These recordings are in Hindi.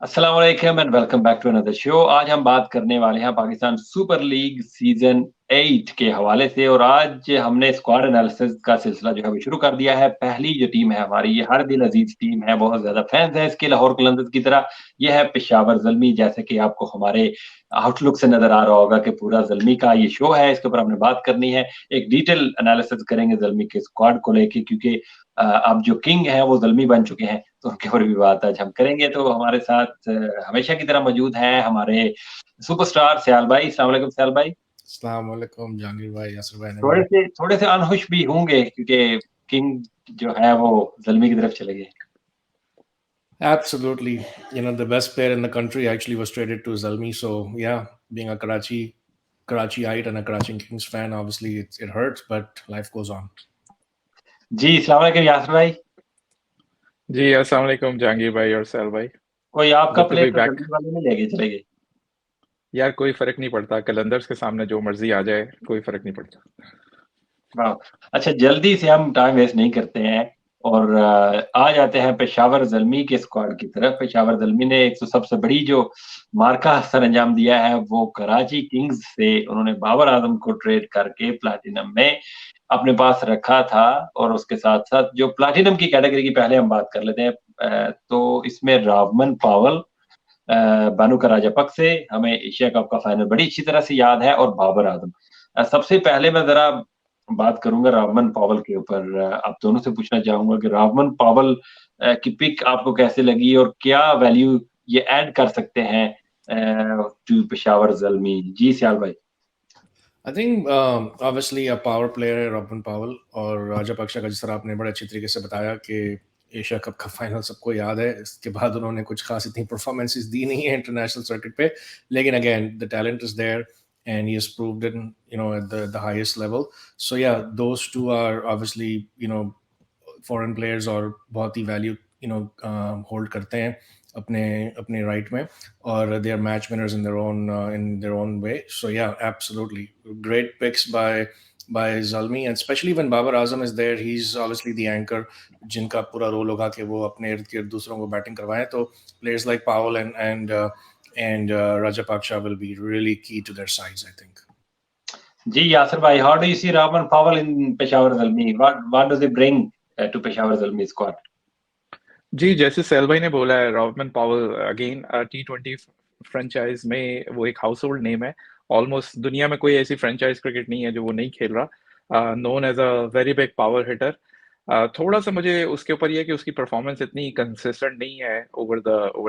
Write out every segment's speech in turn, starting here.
अस्सलाम वालेकुम and welcome back to another show. आज हम बात करने वाले हैं पाकिस्तान सुपर लीग सीजन 8 के हवाले से और आज हमने स्क्वाड एनालिसिस का सिलसिला जो है वो शुरू कर दिया है। पहली जो टीम है हमारी ये हर दिल अजीज टीम है, बहुत ज़्यादा फैन्स हैं इसके लाहौर कलंदर्स की तरह। ये है पेशावर ज़ल्मी। जैसे कि आपको हमारे आउटलुक से नज़र आ रहा होगा कि पूरा ज़ल्मी का ये शो है, इसके ऊपर हमने बात करनी है। एक डिटेल एनालिसिस करेंगे ज़ल्मी के स्क्वाड को लेके क्योंकि अब जो किंग हैं वो ज़ल्मी बन चुके हैं। तो उनके ऊपर भी बात आज हम करेंगे। तो हमारे साथ हमेशा की तरह मौजूद हैं हमारे सुपरस्टार सयाल भाई। अस्सलाम वालेकुम सयाल भाई। अस्सलाम वालेकुम जहांगीर भाई, यासिर भाई, थोड़े नवीम। से थोड़े से अनखुश भी होंगे क्योंकि किंग जो है वो ज़ल्मी की तरफ चले गए। Absolutely. The best player in the country actually was traded to Zalmi. So yeah, being a Karachiite and a Karachi Kings fan, obviously it hurts, but life goes on. जी, अस्सलाम वालेकुम यासिर भाई। जी, अस्सलाम वालेकुम जहांगीर भाई और सैल भाई। कोई आपका गुड टू प्लेयर बी तो बैक। ज़ल्मी वाले नहीं लेके चले गए। यार कोई फ़र्क नहीं पड़ता, कलंदर्स के सामने जो मर्ज़ी आ जाए, कोई फ़र्क नहीं पड़ता। वाह! अच्छा, जल्दी से हम टाइम वेस्ट नहीं करते हैं और आ जाते हैं पेशावर ज़ल्मी के स्क्वाड की तरफ। पेशावर ज़ल्मी ने एक तो सबसे बड़ी जो मार्का सरअंजाम दिया है वो कराची किंग्स से उन्होंने बाबर आज़म को ट्रेड करके प्लैटिनम में अपने पास रखा था और उसके साथ-साथ जो प्लैटिनम की कैटेगरी की पहले हम बात कर लेते हैं। तो इसमें रावमन पावल, बानू का राजापक से हमें एशिया कप का फाइनल बड़ी अच्छी तरह से याद है और बाबर आजम। सबसे पहले मैं ज़रा बात करूँगा रावमन पावल के ऊपर। आप दोनों से पूछना चाहूँगा कि रावमन पावल की पिक आपको कैसे लगी और क्या वैल्यू ये ऐड कर सकते हैं टू पेशावर ज़ल्मी? जी, सियाल भाई। I think obviously a power player है रॉबिन पावल और राजापक्षा का, जिस तरह आपने बड़े अच्छी तरीके से बताया कि एशिया कप का फाइनल सबको याद है। इसके बाद उन्होंने कुछ खास इतनी परफॉर्मेंसेस दी नहीं है इंटरनेशनल सर्किट पे, लेकिन again the talent is there and he has proved it at the highest level. So yeah, those two are obviously foreign players और बहुत ही वैल्यू होल्ड करते हैं अपने अपने राइट में, और they are match winners in their own way. So yeah, absolutely great picks by Zalmi, and especially when Babar Azam is there, he's obviously the anchor जिनका पूरा रोल होगा कि वो अपने इर्द गिर्द दूसरों को बैटिंग करवाएं. तो players like Powell and Rajapaksa will be really key to their sides, I think. जी, यासिर भाई, how do you see Rahman Powell in Peshawar Zalmi? What does he bring to Peshawar Zalmi squad? जी, जैसे सैल भाई ने बोला है, रॉबमन पावल अगेन टी20 फ्रेंचाइज में वो एक हाउस होल्ड नेम है। ऑलमोस्ट दुनिया में कोई ऐसी फ्रेंचाइज क्रिकेट नहीं है जो वो नहीं खेल रहा। Known as a very big power hitter. थोड़ा सा मुझे उसके ऊपर ये है कि उसकी परफॉर्मेंस इतनी कंसिस्टेंट नहीं है ओवर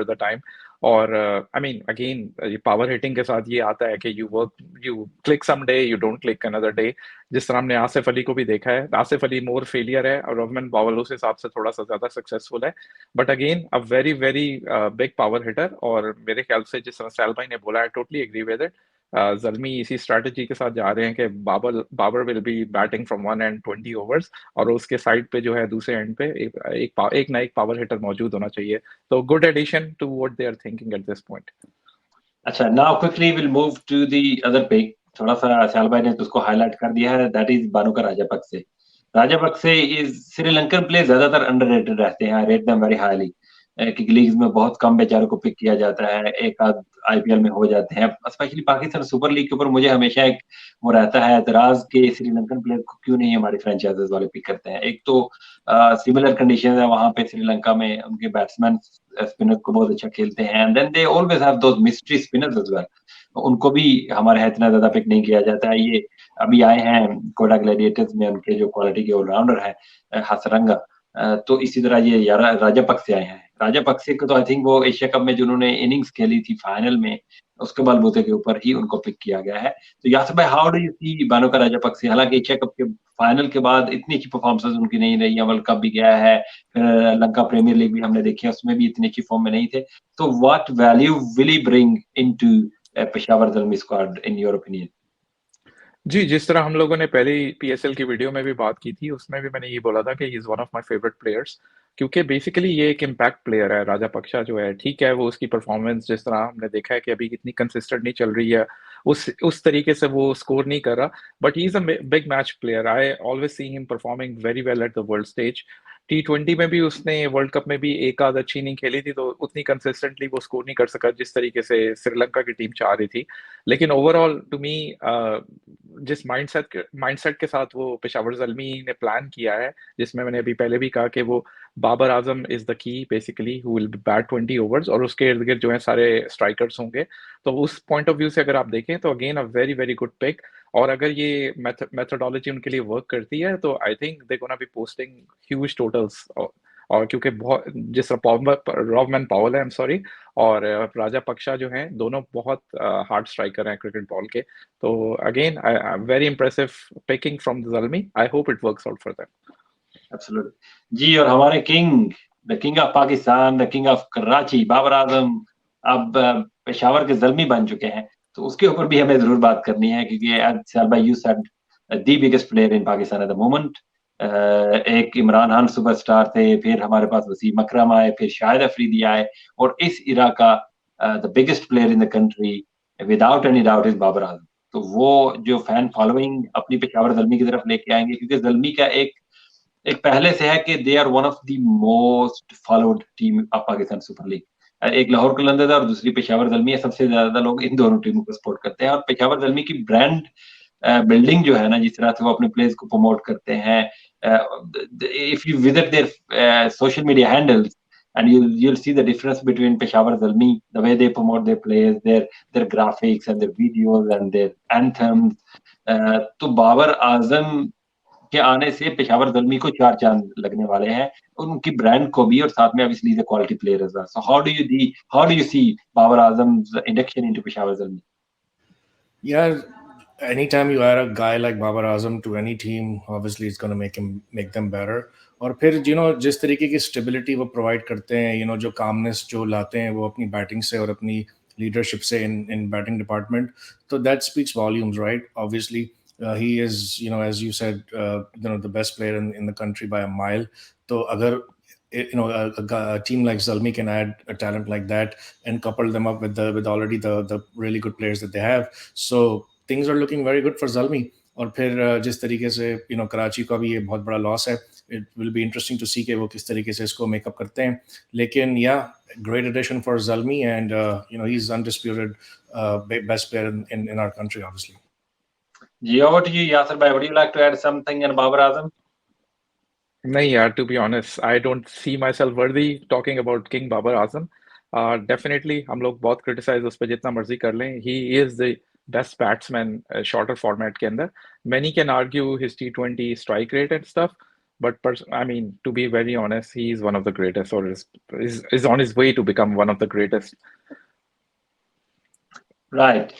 द टाइम। और आई मीन अगेन ये पावर हिटिंग के साथ ये आता है कि you click some day, you don't click another day. जिस तरह हमने आसिफ अली को भी देखा है, आसिफ अली मोर फेलियर है और रॉबमन पावल उस हिसाब से थोड़ा सा ज्यादा सक्सेसफुल है। But again a very very big power heater. और मेरे ख्याल से जिस तरह सैल भाई ने बोला, I totally agree with it. Zalmi इसी स्ट्रैटेजी के साथ जा रहे हैं कि Babar will be batting from 1 and 20 overs, और उसके साइड पे जो है दूसरे एंड पे एक ना एक पावर हिटर मौजूद होना चाहिए। तो good addition to what they are thinking at this point. अच्छा, now quickly will move to the other pick. थोड़ा-सा सयाल भाई ने तो उसको हाइलाइट कर दिया है, that is Bhanuka Rajapaksa. Rajapaksa is Sri Lankan player ज़्यादातर अंडररेटेड रहते हैं, I rate them very highly. क्योंकि लीग्स में बहुत कम बेचारों को पिक किया जाता है, एक आध आईपीएल में हो जाते हैं। स्पेशली पाकिस्तान सुपर लीग के ऊपर मुझे हमेशा एक वो रहता है एतराज़ कि श्रीलंकन प्लेयर को क्यों नहीं हमारी फ्रेंचाइज़ीज़ वाले पिक करते हैं। एक तो सिमिलर कंडीशंस है वहाँ पे श्रीलंका में, उनके बैट्समैन स्पिनर को बहुत अच्छा खेलते हैं and then they always have those mystery spinners as well. उनको भी हमारे यहाँ इतना ज़्यादा पिक नहीं किया जाता है। ये अभी आए हैं कोटा ग्लैडिएटर्स में, उनके जो क्वालिटी के ऑलराउंडर हैं हसरंगा। तो इसी तरह ये राजापक्से आए हैं। राजापक्से को तो आई थिंक वो एशिया कप में जिन्होंने इनिंग्स खेली थी फाइनल में, उसके बलबूते के ऊपर ही उनको पिक किया गया है। तो यासिर भाई, हाउ डू यू सी बानुका राजापक्से? हालांकि एशिया कप के फाइनल के बाद इतनी अच्छी परफॉर्मेंसेस उनकी नहीं रही है, वर्ल्ड कप भी गया है, फिर लंका प्रीमियर लीग भी हमने देखी है, उसमें भी इतनी अच्छी फॉर्म में नहीं थे। तो what value will he bring into Peshawar Zalmi squad in your opinion? जी, जिस तरह हम लोगों ने पहले ही पीएसएल की वीडियो में भी बात की थी, उसमें भी मैंने ये बोला था कि he is one of my favourite players. क्योंकि बेसिकली ये एक इम्पैक्ट प्लेयर है। राजापक्षा जो है, ठीक है, वो उसकी परफॉर्मेंस जिस तरह हमने देखा है कि अभी इतनी कंसिस्टेंट नहीं चल रही है, उस तरीके से वो स्कोर नहीं कर रहा, but he is a big match player. I always see him performing very well at the world stage. T20 में भी उसने वर्ल्ड कप में भी एक आध अच्छी इनिंग खेली थी, तो उतनी कंसिस्टेंटली वो स्कोर नहीं कर सका जिस तरीके से श्रीलंका की टीम चाह रही थी। लेकिन ओवरऑल टू मी जिस माइंडसेट के साथ वो पेशावर ज़ल्मी ने प्लान किया है, जिसमें मैंने अभी पहले भी कहा कि वो Babar Azam is the key basically who will bat 20 overs, और उसके इर्द गिर्द जो है सारे स्ट्राइकर्स होंगे। तो उस पॉइंट ऑफ व्यू से अगर आप देखें तो again a very very good pick. और अगर ये मेथोडोलॉजी उनके लिए वर्क करती है तो I think they gonna be posting huge totals. और क्योंकि बहुत जिस रॉवमैन पावल है, आई एम सॉरी, और राजा पक्षा जो हैं, दोनों बहुत हार्ड स्ट्राइकर हैं क्रिकेट बॉल के। तो again very impressive picking from Zalmi. I hope it works out for them. Absolutely जी। और हमारे the king of Pakistan, the king of Karachi, Babar Azam अब पेशावर के ज़ल्मी बन चुके हैं, तो उसके ऊपर भी हमें जरूर बात करनी है, क्योंकि एज सैलबा you said the biggest player in Pakistan at the moment. एक इमरान खान सुपरस्टार थे, फिर हमारे पास वसीम अकरम आए, फिर शाहिद अफरीदी आए, और इस इरा का the biggest player in the country without any doubt is Babar Azam. तो वो जो फैन फॉलोइंग अपनी पेशावर ज़ल्मी की तरफ लेके आएंगे, क्योंकि ज़ल्मी का एक पहले से है कि they are one of the most followed team of Pakistan Super League. एक लाहौर कलंदर्स और दूसरी पेशावर ज़ल्मी है, सबसे ज्यादा लोग इन दोनों टीमों को सपोर्ट करते हैं। और पेशावर ज़ल्मी की ब्रांड बिल्डिंग जो है ना, जिस तरह से वो अपने प्लेयर्स को प्रमोट करते हैं, if you visit their social media handles and you'll see the difference between Peshawar Zalmi, the way they promote their players, their graphics and their videos and their anthems. तो बाबर आजम के आने से पेशावर ज़ल्मी को 4 चांद लगने वाले हैं, उनकी ब्रांड को भी, और साथ में obviously the quality player as well. So how do you see Babar Azam's induction into Peshawar Zalmi? Yeah, anytime you add a guy like Babar Azam to any team, obviously it's going to make them better. और फिर जिस तरीके की स्टेबिलिटी वो प्रोवाइड करते हैं, जो कामनेस जो लाते हैं वो अपनी बैटिंग से और अपनी लीडरशिप से इन बैटिंग डिपार्टमेंट, तो that speaks volumes, right? Obviously he is, as you said, the best player in the country by a mile. तो अगर a team like Zalmi can add a talent like that and couple them up with already the really good players that they have, so things are looking very good for Zalmi. और फिर जिस तरीके से कराची का भी ये बहुत बड़ा लॉस है, it will be interesting to see कि वो किस तरीके से इसको मेकअप करते हैं। लेकिन great addition for Zalmi, and he is undisputed best player in our country, obviously. जी, over to you, Yasir bhai. Would you like to add something on Babar Azam? नहीं यार, to be honest I don't see myself worthy talking about king Babar Azam. Definitely हम लोग बहुत क्रिटिसाइज उस पर जितना मर्जी कर लें, he is the best batsman shorter format के अंदर। Many can argue his T20 strike rate and stuff, but I mean to be very honest he is one of the greatest, और is on his way to become one of the greatest. Right.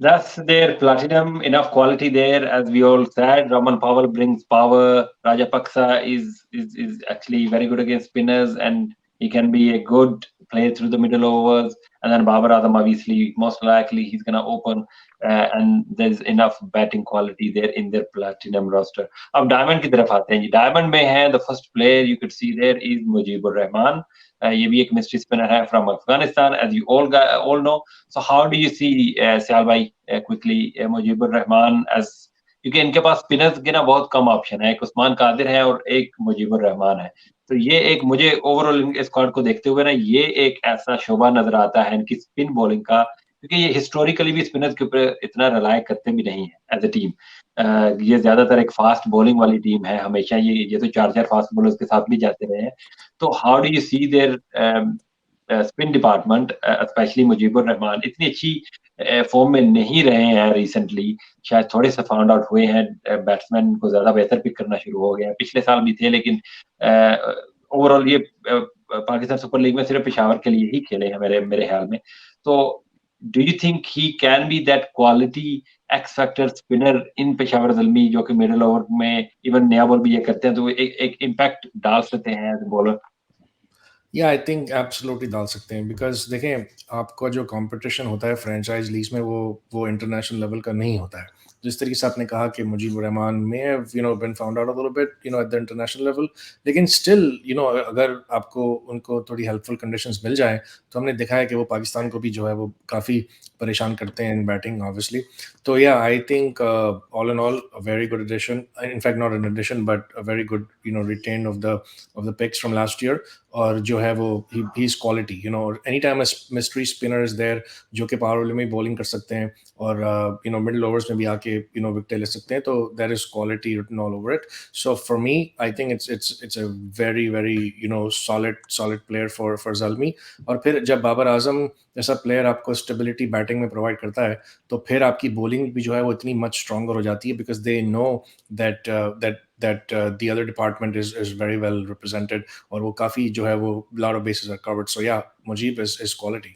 That's their platinum, enough quality there, as we all said. Raman Powell brings power. Rajapaksa is actually very good against spinners, and he can be a good player through the middle overs. And then Babar Azam, obviously, most likely he's going to open, and there's enough batting quality there in their platinum roster. अब diamond की तरफ आते हैं जी। diamond में है, the first player you could see there is Mujibur Rahman. ये भी एक मिस्ट्री स्पिनर है from Afghanistan, as you all know. So how do you see Syal bhai quickly Mujibur Rahman, as क्योंकि इनके पास स्पिनर्स के ना बहुत कम ऑप्शन है, एक उस्मान कादिर है और एक मुजीबुर रहमान है। तो ये एक मुझे ओवरऑल इनके स्क्वाड को देखते हुए ना, ये एक ऐसा शोभा नजर आता है इनकी स्पिन बॉलिंग का, क्योंकि ये हिस्टोरिकली भी स्पिनर्स के ऊपर इतना रिलाय करते भी नहीं है एज ए टीम। ये ज्यादातर एक फास्ट बॉलिंग वाली टीम है हमेशा, ये तो 4 फास्ट बॉलर्स के साथ भी जाते रहे हैं। तो how do you see their spin department, specially Mujeebur Rahman इतनी अच्छी फॉर्म में नहीं रहे हैं रिसेंटली, शायद थोड़े से फाउंड आउट हुए हैं, बैट्समैन को ज्यादा बेहतर पिक करना शुरू हो गया। पिछले साल भी थे, लेकिन ओवरऑल ये पाकिस्तान सुपर लीग में सिर्फ पेशावर के लिए ही खेले हैं मेरे ख्याल में। तो do you think he can be that quality X factor spinner in Peshawar Zalmi, जो कि मिडिल ओवर में इवन नया बॉल भी ये करते हैं, तो एक इम्पैक्ट डाल सकते हैं as bowler? I think absolutely डाल सकते हैं, बिकॉज देखें, आपका जो कंपटीशन होता है फ्रेंचाइज लीग्स में, वो इंटरनेशनल लेवल का नहीं होता है। जिस तरीके से आपने कहा कि Mujibur Rahman may have been found out a little bit at the international level, लेकिन still अगर आपको उनको थोड़ी हेल्पफुल कंडीशंस मिल जाए तो हमने देखा है कि वो पाकिस्तान को भी जो है वो काफ़ी परेशान करते हैं इन बैटिंग ऑब्वियसली. तो yeah I think all in all a very good addition, in fact not an addition but a very good retain of the picks from last year. और जो है वो he is quality, any time mystery spinner is there जो कि पावर ओवर में बॉलिंग कर सकते हैं और मिडिल ओवर्स में भी आके विकेट ले सकते हैं. तो there is quality written all over it. So for me I think it's a very very solid player for Zalmi. और फिर जब बाबर आजम जैसा प्लेयर आपको स्टेबिलिटी बैटिंग में प्रोवाइड करता है तो फिर आपकी बॉलिंग भी जो है वो इतनी मच स्ट्रॉन्गर हो जाती है, because they know that the other department is very well represented और वो काफ़ी जो है वो lot of bases are covered. So yeah, Mujib is quality.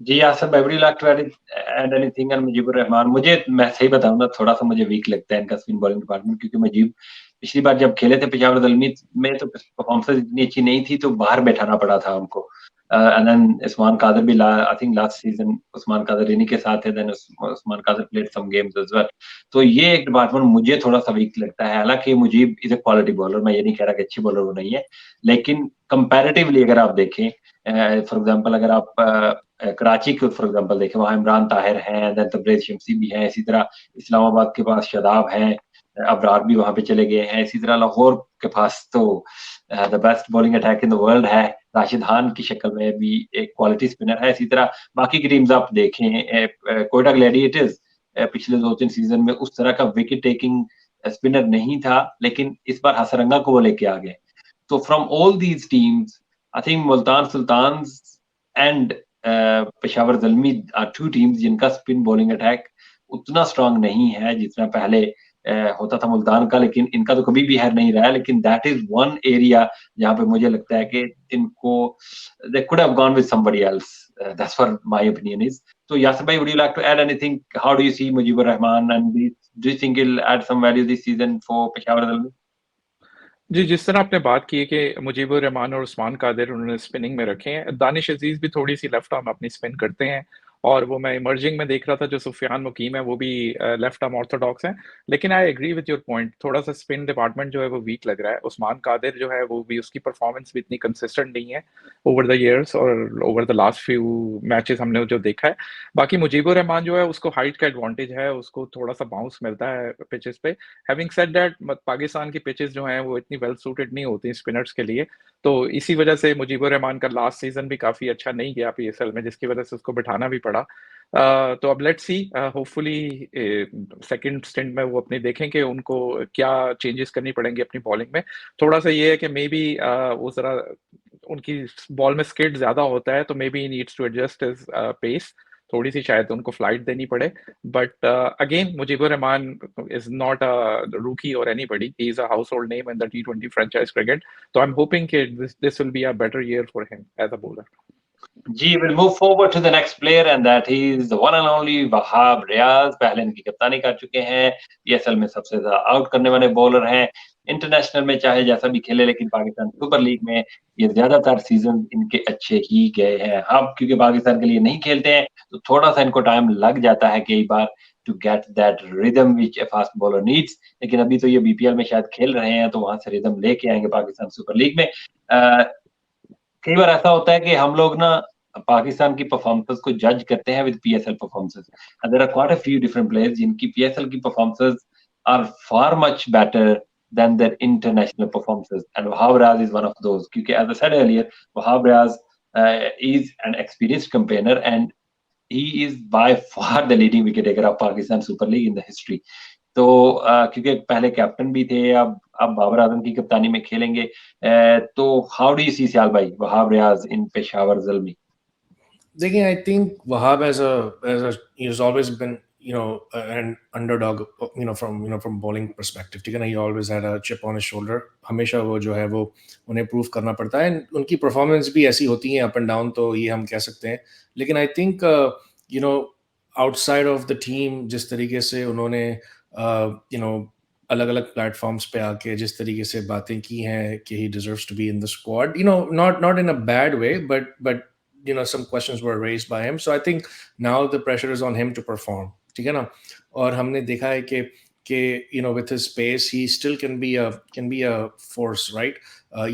जी Asif bhai, would like to add anything on Mujeebur Rahman? मैं सही बताऊं ना, थोड़ा सा मुझे वीक लगता है इनका स्पिन बॉलिंग डिपार्टमेंट, क्योंकि मुजीब पिछली बार जब खेले थे पेशावर ज़ल्मी में तो परफॉर्मेंस इतनी अच्छी नहीं थी, तो बाहर बैठाना पड़ा था हमको. एंड देन उस्मान कादर भी I think last season Usman Qadir इन्हीं के साथ है, then Usman Qadir played some games as well. तो ये एक डिपार्टमेंट मुझे थोड़ा सा वीक लगता है. हालांकि Mujeeb is a quality bowler, मैं ये नहीं कह रहा कि अच्छी बॉलर वो नहीं है, लेकिन कंपैरेटिवली अगर आप देखें, फॉर एग्जांपल अगर आप कराची को फॉर एग्जांपल देखें, वहाँ इमरान ताहिर हैं, देन तबरेज शमसी भी हैं, इसी तरह इस्लामाबाद के पास शादाब हैं, अबरार भी वहां पे चले गए हैं, इसी तरह लाहौर के पास तो the best bowling attack in the world है, राशिद खान की शक्ल में भी एक क्वालिटी स्पिनर है. इसी तरह बाकी की टीम्स आप देखें, कोयटा ग्लैडिएटर्स पिछले 2-3 सीजन में उस तरह का विकेट टेकिंग स्पिनर नहीं था, लेकिन इस बार हसरंगा को वो लेके आ गए. तो from all these teams I think Multan Sultans and Peshawar Zalmi are two teams जिनका स्पिन बॉलिंग अटैक उतना स्ट्रांग नहीं है जितना पहले होता था मुल्तान का, लेकिन इनका तो कभी भी हार नहीं रहा है. लेकिन दैट इज वन एरिया जहां पे मुझे लगता है कि इनको they could have gone with somebody else. That's what my opinion is. तो यासिर भाई, would you like to add anything? How do you see Mujeebur Rahman and do you think he'll add some value this season for Peshawar Zalmi? जी, जिस तरह आपने बात की है कि मुजीबुर रहमान और उस्मान कादिर उन्होंने स्पिनिंग में रखे हैं, दानिश अजीज भी थोड़ी सी लेफ्ट आर्म अपनी स्पिन करते हैं और वो मैं इमर्जिंग में देख रहा था जो सुफियान मुकीम है वो भी लेफ्ट आर्म ऑर्थोडॉक्स हैं. लेकिन I agree with your point, थोड़ा सा स्पिन डिपार्टमेंट जो है वो वीक लग रहा है. उस्मान कादिर जो है वो भी उसकी परफॉर्मेंस भी इतनी कंसिस्टेंट नहीं है ओवर द ईयर्स और over the last few matches हमने जो देखा है. बाकी मुजीबुर रहमान जो है उसको हाइट का एडवांटेज है, उसको थोड़ा सा बाउंस मिलता है पिचेस पे. हैविंग सेड दैट, पाकिस्तान की पिचेस जो हैं वो इतनी वेल सूटेड नहीं होती स्पिनर्स के लिए, तो इसी वजह से मुजीबुर रहमान का लास्ट सीजन भी काफी अच्छा नहीं गया पीएसएल में, जिसकी वजह से उसको बिठाना भी पड़ा. तो अब let's see, hopefully second stint में वो अपने देखें कि उनको क्या चेंजेस करनी पड़ेंगी अपनी बॉलिंग में. थोड़ा सा ये है कि मे बी वो जरा उनकी बॉल में स्किड ज्यादा होता है, तो maybe needs to adjust his pace, थोड़ी सी शायद उनको फ्लाइट देनी पड़े. But again Mujeebur Rahman is not a rookie or anybody, he is a household name in the T20 franchise cricket. So I am hoping कि this will be a better year for him as a bowler. जी, we'll move forward to the next player and that is the one and only Wahab Riaz. पहले इनकी कप्तानी कर चुके हैं, पीएसएल में सबसे ज्यादा आउट करने वाले बॉलर हैं. इंटरनेशनल में चाहे जैसा भी खेले, लेकिन पाकिस्तान सुपर लीग में ये ज्यादातर सीजन इनके अच्छे ही गए हैं. अब क्योंकि पाकिस्तान के लिए नहीं खेलते हैं तो थोड़ा सा इनको टाइम लग जाता है कई बार to get that rhythm which a fast bowler needs. लेकिन अभी तो ये बीपीएल में शायद खेल रहे हैं, तो वहां से रिदम लेके आएंगे पाकिस्तान सुपर लीग में. कई बार ऐसा होता है कि हम लोग ना पाकिस्तान की परफॉर्मेंस को जज करते हैं with PSL performances. There are quite a few different players जिनकी पीएसएल की performances are far much better than their international performances, and Wahab Riaz is one of those. Because as I said earlier, Wahab Riaz is an experienced campaigner and he is by far the leading wicket taker of Pakistan Super League in the history. तो क्योंकि पहले कैप्टन भी थे, अब बाबर आजम की कप्तानी में खेलेंगे. तो how do you see Sial bhai Wahab Riaz in Peshawar Zalmi? देखिए, I think Wahab as a he has always been an underdog from bowling perspective. ठीक है ना, he always had a chip on his shoulder. हमेशा वो जो है वो उन्हें प्रूव करना पड़ता है. उनकी परफॉर्मेंस भी ऐसी होती है अप एंड डाउन, तो ये हम कह सकते हैं. लेकिन I think outside of the team जिस तरीके से उन्होंने अलग अलग प्लेटफॉर्म्स पे आके जिस तरीके से बातें की हैं कि he deserves to be in the squad, not in a bad way, but some questions were raised by him. So I think now the pressure is on him to perform. ठीक है ना. और हमने देखा है कि you know with his pace he still can be a force, right?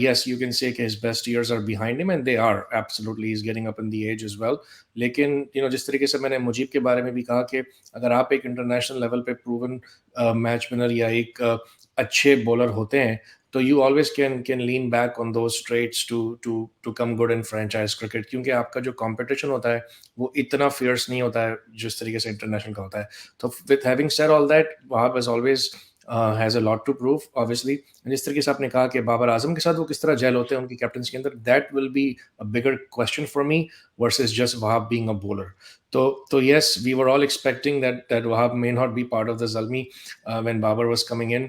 Yes, you can say कि his best years are behind him and they are absolutely, he's getting up in the age as well. लेकिन you know जिस तरीके से मैंने मुजीब के बारे में भी कहा कि अगर आप एक इंटरनेशनल लेवल पे प्रूवन मैच विनर या एक अच्छे बॉलर होते हैं तो you always can lean back on those trades to come good in franchise cricket, क्योंकि आपका जो कंपटीशन होता है वो इतना फियर्स नहीं होता है जिस तरीके से इंटरनेशनल का होता है. तो with having said all that, Wahab has always has a lot to prove obviously. जिस तरीके से आपने कहा कि बाबर आजम के साथ वो किस तरह जेल होते हैं उनकी कैप्टन के अंदर, that will be a bigger question for me versus just Wahab being a bowler. So yes, we were all expecting that Wahab may not be part of the Zalmi when Babar was coming in.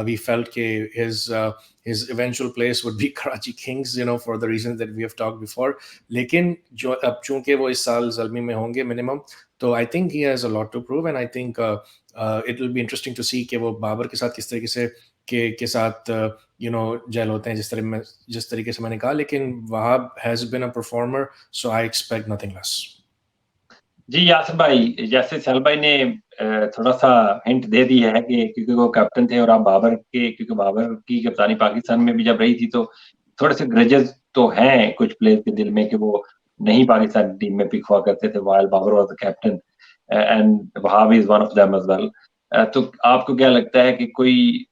We felt his eventual place would be Karachi Kings, you know, for the reasons that we have talked before. लेकिन जो अब चूंकि वो इस साल Zalmi में होंगे minimum, तो I think he has a lot to prove, and I think it will be interesting to see कि वो बाबर के साथ किस तरीके से के साथ you know जेल होते हैं जिस तरीके से मैंने कहा. लेकिन Wahab has been a performer, so I expect nothing less. जी यासिर भाई, जैसे सैल भाई ने थोड़ा सा हिंट दे दिया है कि क्योंकि वो कैप्टन थे और आप क्योंकि बाबर की कप्तानी पाकिस्तान में भी जब रही थी तो थोड़े से ग्रजेस तो हैं कुछ प्लेयर्स के दिल में कि वो नहीं पाकिस्तान टीम में पिक हुआ करते थे while Babar was the captain and Wahab is one of them as well. तो आपको क्या लगता है कि कोई,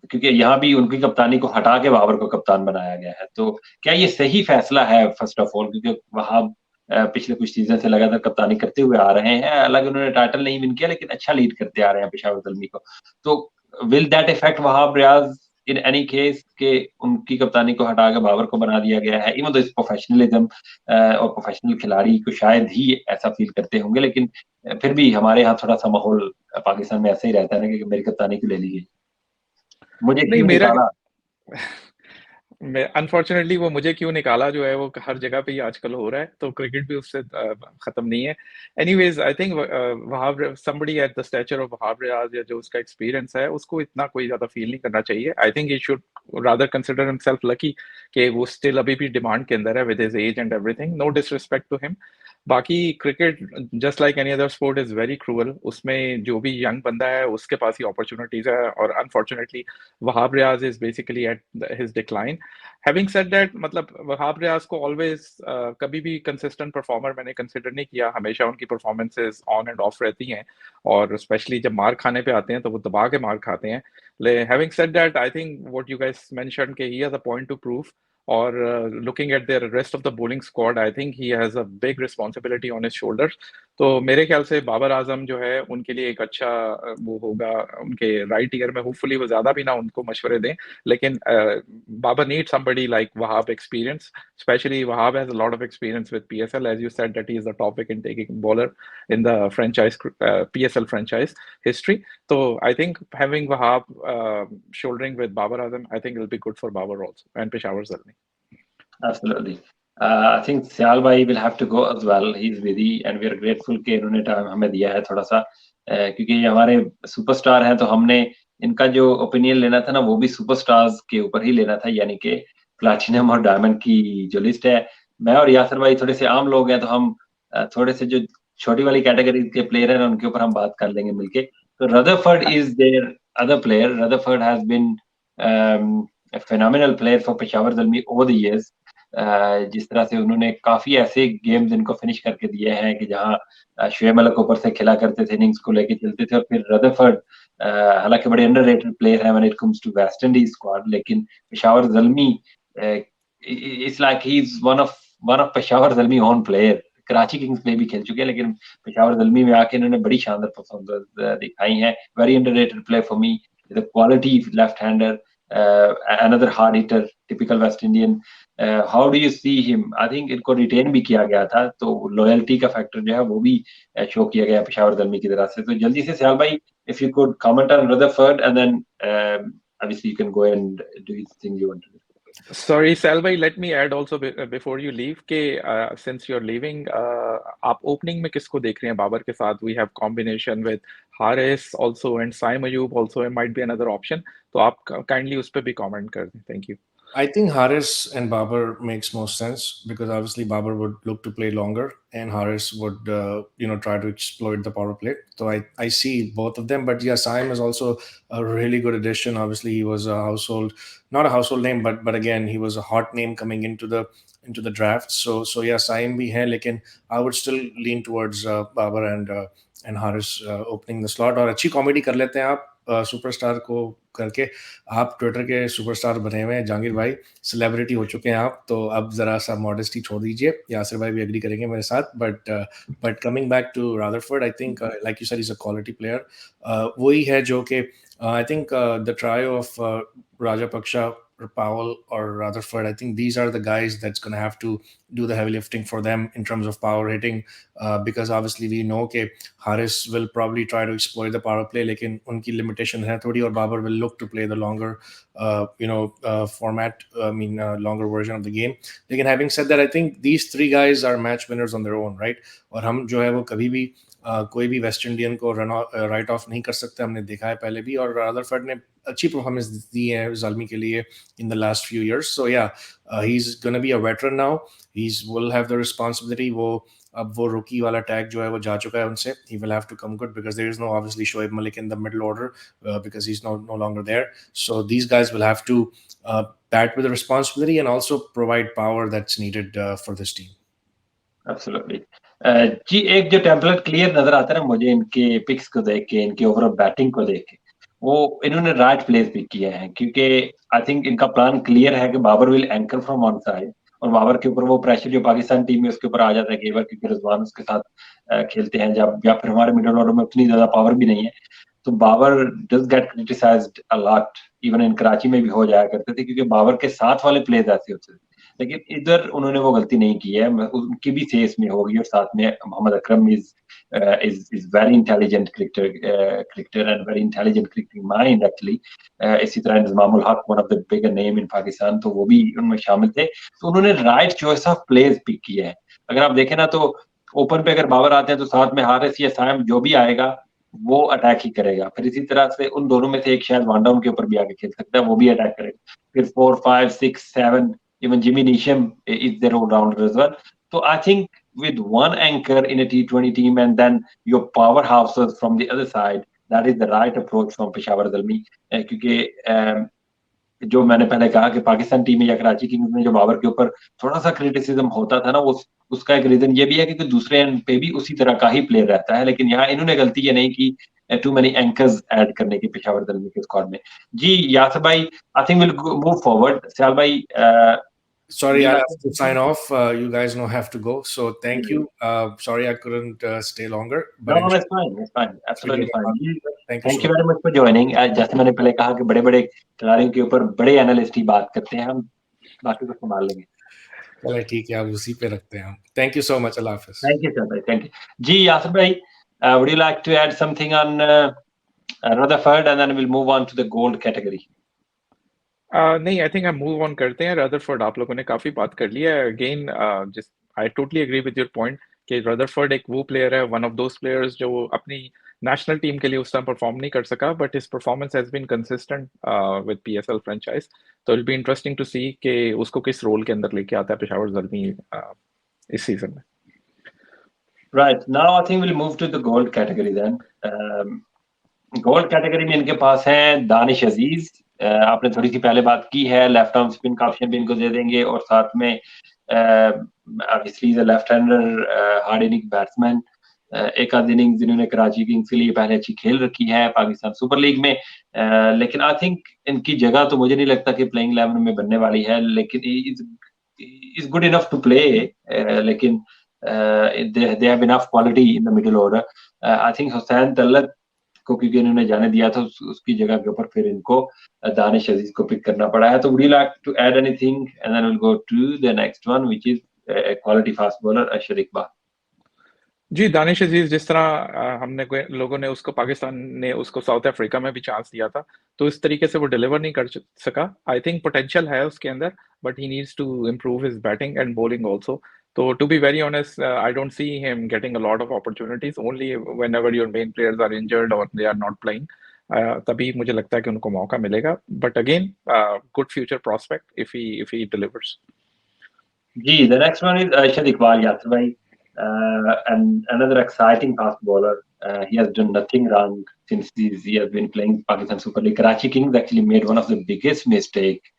क्योंकि यहाँ भी उनकी कप्तानी को हटा के बाबर को कप्तान बनाया गया है, तो क्या ये सही फैसला है फर्स्ट ऑफ ऑल? क्योंकि वहाब पिछले कुछ सीजन से लगातार कप्तानी करते हुए आ रहे हैं, हालांकि उन्होंने टाइटल नहीं विन किया लेकिन अच्छा लीड करते आ रहे हैं पेशावर ज़ल्मी को. तो will that effect Wahab Riaz in any case के उनकी कप्तानी को हटा के बाबर को बना दिया गया है? इवन दो इस प्रोफेशनलिज्म और प्रोफेशनल खिलाड़ी को शायद ही ऐसा फील करते होंगे, लेकिन फिर भी हमारे यहाँ थोड़ा सा माहौल पाकिस्तान में ऐसे ही रहता है ना कि मेरी कप्तानी क्यों ले ली गई, मुझे नहीं क्यों मेरा निकाला. मैं अनफॉर्चुनेटली वो मुझे क्यों निकाला जो है वो हर जगह पे ही आजकल हो रहा है, तो क्रिकेट भी उससे खत्म नहीं है. Anyways I think Wahab somebody at the stature of Wahab Riaz या जो उसका एक्सपीरियंस है उसको इतना कोई ज्यादा फील नहीं करना चाहिए. I think he should rather consider himself lucky कि वो स्टिल अभी भी डिमांड के अंदर है with his age and everything. No disrespect to him. बाकी cricket just like any other sport is very cruel. उसमें जो भी यंग बंदा है उसके पास ही अपॉर्चुनिटीज है, और unfortunately Wahab Riaz is basically at his decline. Having said that, मतलब वहाब रियाज को ऑलवेज कभी भी कंसिस्टेंट परफॉर्मर मैंने कंसिडर नहीं किया. हमेशा उनकी परफॉर्मेंसेस ऑन एंड ऑफ रहती हैं, और स्पेशली जब मार खाने पे आते हैं तो वो दबा के मार खाते हैं. Having said that, I think what you guys mentioned कि he has a point to prove. और looking at the rest of the bowling squad, I think he has a big responsibility on his shoulders. तो मेरे ख्याल से बाबर आजम जो है उनके लिए एक अच्छा वो होगा उनके राइट ईयर में. होपफुली वो ज्यादा भी ना उनको मशवरे दें, लेकिन Baba needs somebody like Wahab experience. Especially Wahab has a lot of experience with PSL. As you said, that he is the top wicket taking bowler in the franchise PSL franchise history. So I think having Wahab shouldering with Babar Azam, I think it will be good for Babar also and Peshawar Zalmi. Absolutely. I think Syal bhai will have to go as well. He's busy and we are grateful कि इन्होंने टाइम हमें दिया है थोड़ा सा, क्योंकि ये हमारे सुपरस्टार हैं, तो हमने इनका जो ओपिनियन लेना था ना वो भी सुपरस्टार्स के ऊपर ही लेना था, यानी कि प्लैटिनम और डायमंड की जो लिस्ट है. मैं और यासिर भाई थोड़े से आम लोग हैं, तो हम थोड़े से जो छोटी वाली कैटेगरी के प्लेयर हैं उनके ऊपर हम बात कर लेंगे मिलके. तो Rutherford is there other player. Rutherford has been a phenomenal player for Peshawar Zalmi over the years. जिस तरह से उन्होंने काफी ऐसे गेम्स इनको फिनिश करके दिए हैं कि जहां शुएब मलिक ऊपर से खेला करते थे, इनिंग्स को लेके चलते थे. और फिर रदरफर्ड हालांकि बड़े अंडररेटेड प्लेयर है when it comes to West Indies squad, लेकिन Peshawar Zalmi it's like he is one of Peshawar Zalmi own player. Karachi Kings में भी खेल चुके हैं, लेकिन पेशावर ज़ल्मी में आके इन्होंने बड़ी शानदार परफॉर्मेंस दिखाई हैं. Very underrated player for me, the quality left hander, another hard hitter, typical West Indian. How do you see him? I think इनको रिटेन भी किया गया था, तो लॉयल्टी का फैक्टर जो है वो भी शो किया गया पेशावर ज़ल्मी की तरफ से. तो जल्दी से सयाल भाई, if you could comment on Rutherford and then obviously you can go and do the thing you want to do. Sorry, Salvai, let me add also before you leave कि since you're leaving, आप opening में किसको देख रहे हैं बाबर के साथ? We have combination with Haris also and Saim Ayub also might be another option. तो आप kindly उस पे भी comment कर दें. Thank you. I think Haris and Babar makes most sense because obviously Babar would look to play longer and Haris would try to exploit the power play. So I see both of them. But yeah, Saim is also a really good addition. Obviously, he was a household, not a household name, but again, he was a hot name coming into the draft. So yeah, Saim bhi hai, lekin I would still lean towards Babar and Haris opening the slot. और अच्छी कॉमेडी कर लेते हैं आप सुपरस्टार को करके। आप ट्विटर के सुपरस्टार बने हुए हैं जहांगीर भाई, सेलिब्रिटी हो चुके हैं आप, तो अब जरा सा मॉडेस्टी छोड़ दीजिए। यासिर भाई भी एग्री करेंगे मेरे साथ। But coming back to Rutherford, I think like you said is a quality player. वही है जो कि I think the trio of Rajapaksa, Powell or Rutherford, I think these are the guys that's going to have to do the heavy lifting for them in terms of power hitting, because obviously we know that Haris will probably try to exploit the power play, लेकिन उनकी limitation है थोड़ी, और Babar will look to play the longer format, longer version of the game. लेकिन having said that, I think these three guys are match winners on their own, right? और हम जो है वो कभी भी कोई भी वेस्ट इंडियन को राइट ऑफ नहीं कर सकते, हमने देखा है पहले भी, और रादरफोर्ड ने अच्छी परफॉर्मेंस दी है ज़ाल्मी के लिए in the last few years. So yeah, he is gonna be a veteran now, he will have the responsibility. अब वो रूकी वाला टैग जो है वो जा चुका है उनसे। He will have to come good because there is no obviously Shoaib Malik in the middle order because he is no longer there. So these guys will have to bat with the responsibility and also provide power that's needed for this team. Absolutely. जी, एक जो टेम्पलेट क्लियर नजर आता है ना मुझे इनके पिक्स को देख के, इनके ओवरऑल बैटिंग को देख के, वो इन्होंने राइट प्लेस पिक किया है, क्योंकि आई थिंक इनका प्लान क्लियर है कि Babar will anchor from on side, और बाबर के ऊपर वो प्रेशर जो पाकिस्तान टीम में उसके ऊपर आ जाता है कई बार, क्योंकि रिजवान उसके साथ खेलते हैं जब, या फिर हमारे मिडिल ऑर्डर में उतनी ज्यादा पावर भी नहीं है, तो Babar does get criticized a lot. Even in Karachi में भी हो जाया करते थे, क्योंकि बाबर के साथ वाले प्लेयर्स ऐसे होते थे। लेकिन इधर उन्होंने वो गलती नहीं की है, उनकी भी सेस में होगी, और साथ में Mohammad Akram is very intelligent cricketer and very intelligent cricketing mind actually. इसी तरह इंजमामुल हक, one of the bigger name in Pakistan, तो वो भी उनमें शामिल थे। तो उन्होंने right choice of players pick किया है। अगर आप देखें ना, तो ओपन पे अगर बाबर आते हैं तो साथ में हारिस या साइम जो भी आएगा वो अटैक ही करेगा। फिर इसी तरह से उन दोनों में से एक शायद वन डाउन के ऊपर भी आके खेल सकता है, वो भी अटैक करेगा। फिर 4, 5, 6, 7, even Jimmy Neesham is their all-rounder as well. So I think with one anchor in a T20 team and then your powerhouses from the other side, that is the right approach from Peshawar Zalmi. क्योंकि जो मैंने पहले कहा कि पाकिस्तान टीम में या कराची किंग्स में जो बाबर के ऊपर थोड़ा सा क्रिटिसिज्म होता था ना, उसका एक रीजन ये भी है कि दूसरे एंड पे भी उसी तरह का ही प्लेयर रहता है। लेकिन यहाँ इन्होंने गलती ये नहीं की टू मेनी एंकर्स ऐड करने की पेशावर दलमी के स्क्वाड में। जी यासिर भाई, I think will move forward. Sayal भाई, sorry, I have to sign off. You guys know have to go. So thank you. Sorry I couldn't stay longer. But no, it's fine. It's fine. Absolutely fine. Thank you very much for joining. जैसे मैंने पहले कहा कि बड़े-बड़े खिलाड़ियों के ऊपर बड़े एनालिस्ट ही बात करते हैं, हम बाकी को संभाल लेंगे। चलिए ठीक है, आप उसी पे रखते हैं हम। Thank you so much. Allah Hafiz. Thank you sir भाई, thank you. जी यासिर भाई, would you like to add something on Rutherford and then we'll move on to the gold category? नहीं, आई थिंक हम मूव ऑन करते हैं। रदरफोर्ड आप लोगों ने काफी बात कर लिया है। Again just I totally agree with your point कि रदरफोर्ड एक वो प्लेयर है, वन ऑफ दोस प्लेयर्स जो अपनी नेशनल टीम के लिए उस टाइम परफॉर्म नहीं कर सका, but his performance has been consistent with PSL franchise. तो it be interesting to see कि उसको किस रोल के अंदर लेके आता है पेशावर ज़ल्मी इस सीजन में। Right, now I think we'll move to the gold category then. Gold category में इनके पास हैं दानिश अजीज। आपने थोड़ी सी पहले बात की है, लेफ्ट आर्म स्पिन का ऑप्शन भी इनको दे देंगे, और साथ में obviously left hander hard inning batsman. एक आध इनिंग जिन्होंने कराची किंग्स के लिए पहले अच्छी खेल रखी है पाकिस्तान सुपर लीग में, लेकिन आई थिंक इनकी जगह तो मुझे नहीं लगता कि प्लेइंग 11 में बनने वाली है, लेकिन is good enough to play, लेकिन they have enough quality in the middle order. I think Hussain Talat को क्योंकि इन्होंने जाने दिया था, उसकी जगह के ऊपर फिर इनको दानिश अजीज को पिक करना पड़ा है। तो would you like to add anything and then will go to the next one which is quality fast bowler अशर इकबाल। जी, दानिश अजीज जिस तरह हमने लोगों ने उसको, पाकिस्तान ने उसको साउथ अफ्रीका में भी चांस दिया था, तो इस तरीके से वो डिलीवर नहीं कर सका। आई थिंक पोटेंशियल है उसके अंदर, but he needs to improve his batting and bowling also. तो to be very honest, I don't see him getting a lot of opportunities, only whenever your main players are injured और दे आर नॉट प्लेइंग। तभी मुझे लगता है कि उनको मौका मिलेगा, but again good future prospect if he delivers. Gee, the next one is Arshad Iqbal Yasir bhai, and another exciting fast bowler. He has done nothing wrong since he has been playing Pakistan Super League. Karachi Kings actually made one of the biggest mistake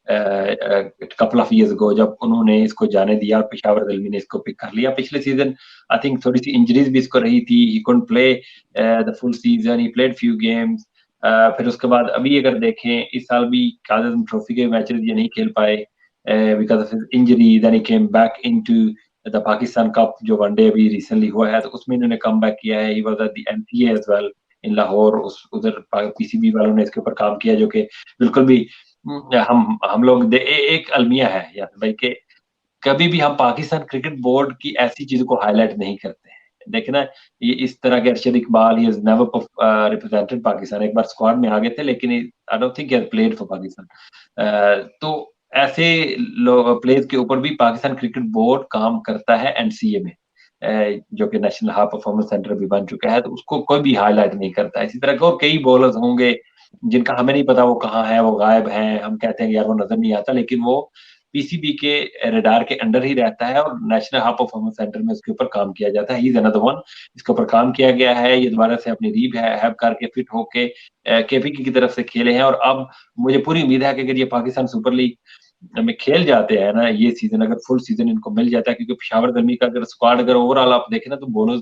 a couple of years ago जब उन्होंने इसको जाने दिया और पेशावर ज़ल्मी ने इसको पिक कर लिया। पिछले सीजन आई थिंक थोड़ी सी इंजरीज भी इसको रही थी, ही couldn't play the full season, he played few games. फिर उसके बाद अभी अगर देखें इस साल भी काज़म ट्रॉफी के मैचेस ये नहीं खेल पाए because of his injury. Then he came back into the Pakistan Cup जो वनडे अभी रिसेंटली हुआ है तो उसमें इन्होंने कम बैक किया है। He was at the MCA as well in Lahore, उस उधर पीसीबी वालों ने इसके ऊपर काम किया जो कि बिल्कुल भी हम लोग एक अलमिया है यार भाई के कभी भी हम पाकिस्तान क्रिकेट बोर्ड की ऐसी चीजों को हाईलाइट नहीं करते हैं। देखना ये इस तरह के Arshad Iqbal he has never represented Pakistan, एक बार स्क्वाड में आ गए थे लेकिन I don't think he has played for Pakistan. तो ऐसे प्लेयर्स के ऊपर भी पाकिस्तान क्रिकेट बोर्ड काम करता है एनसीए में, जो कि नेशनल हाई परफॉर्मेंस सेंटर भी बन चुका है, तो उसको कोई भी हाईलाइट नहीं करता। इसी तरह के और कई बॉलर्स होंगे जिनका हमें नहीं पता वो कहाँ है, वो गायब हैं, हम कहते हैं यार वो नजर नहीं आता, लेकिन वो पीसीबी के रडार के अंडर ही रहता है और नेशनल हाई परफॉर्मेंस सेंटर में उसके ऊपर काम किया जाता है। ही इज अनदर वन, इसके ऊपर काम किया गया है। ये दोबारा से अपनी रीहैब करके फिट होके केपीके की तरफ से खेले हैं और अब मुझे पूरी उम्मीद है कि अगर ये पाकिस्तान सुपर लीग में खेल जाते हैं ना ये सीजन, अगर फुल सीजन इनको मिल जाता है, क्योंकि पेशावर ज़ल्मी का अगर स्क्वाड अगर ओवरऑल आप देखें ना तो बोलर्स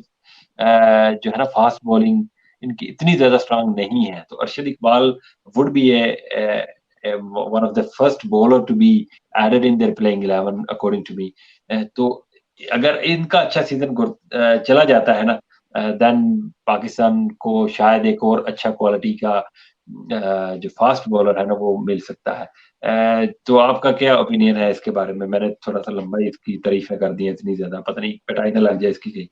जो है ना फास्ट बॉलिंग इनकी इतनी ज्यादा स्ट्रांग नहीं है, तो Arshad Iqbal would be one of the first bowler to be added in their playing 11 according to me. तो अगर इनका अच्छा सीजन चला जाता है ना देन पाकिस्तान को शायद एक और अच्छा क्वालिटी का जो फास्ट बॉलर है ना वो मिल सकता है। तो आपका क्या ओपिनियन है इसके बारे में? मैंने थोड़ा सा लंबा इसकी तारीफें कर दी है इतनी ज्यादा, पता नहीं पिटाई ना लग जाए इसकी कहीं।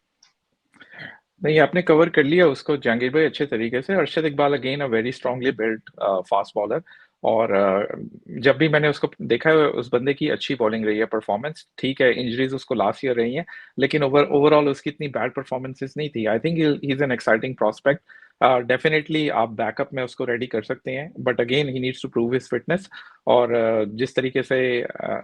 नहीं, आपने कवर कर लिया उसको जहांगीर भाई अच्छे तरीके से। Arshad Iqbal again a very strongly built fast bowler, और जब भी मैंने उसको देखा है उस बंदे की अच्छी बॉलिंग रही है, परफॉर्मेंस ठीक है। इंजरीज उसको लास्ट ईयर रही हैं लेकिन ओवरऑल उसकी इतनी बैड परफॉर्मेंसेस नहीं थी। I think he is an exciting prospect. Definitely आप बैकअप में उसको रेडी कर सकते हैं, but again he needs to prove his fitness. और जिस तरीके से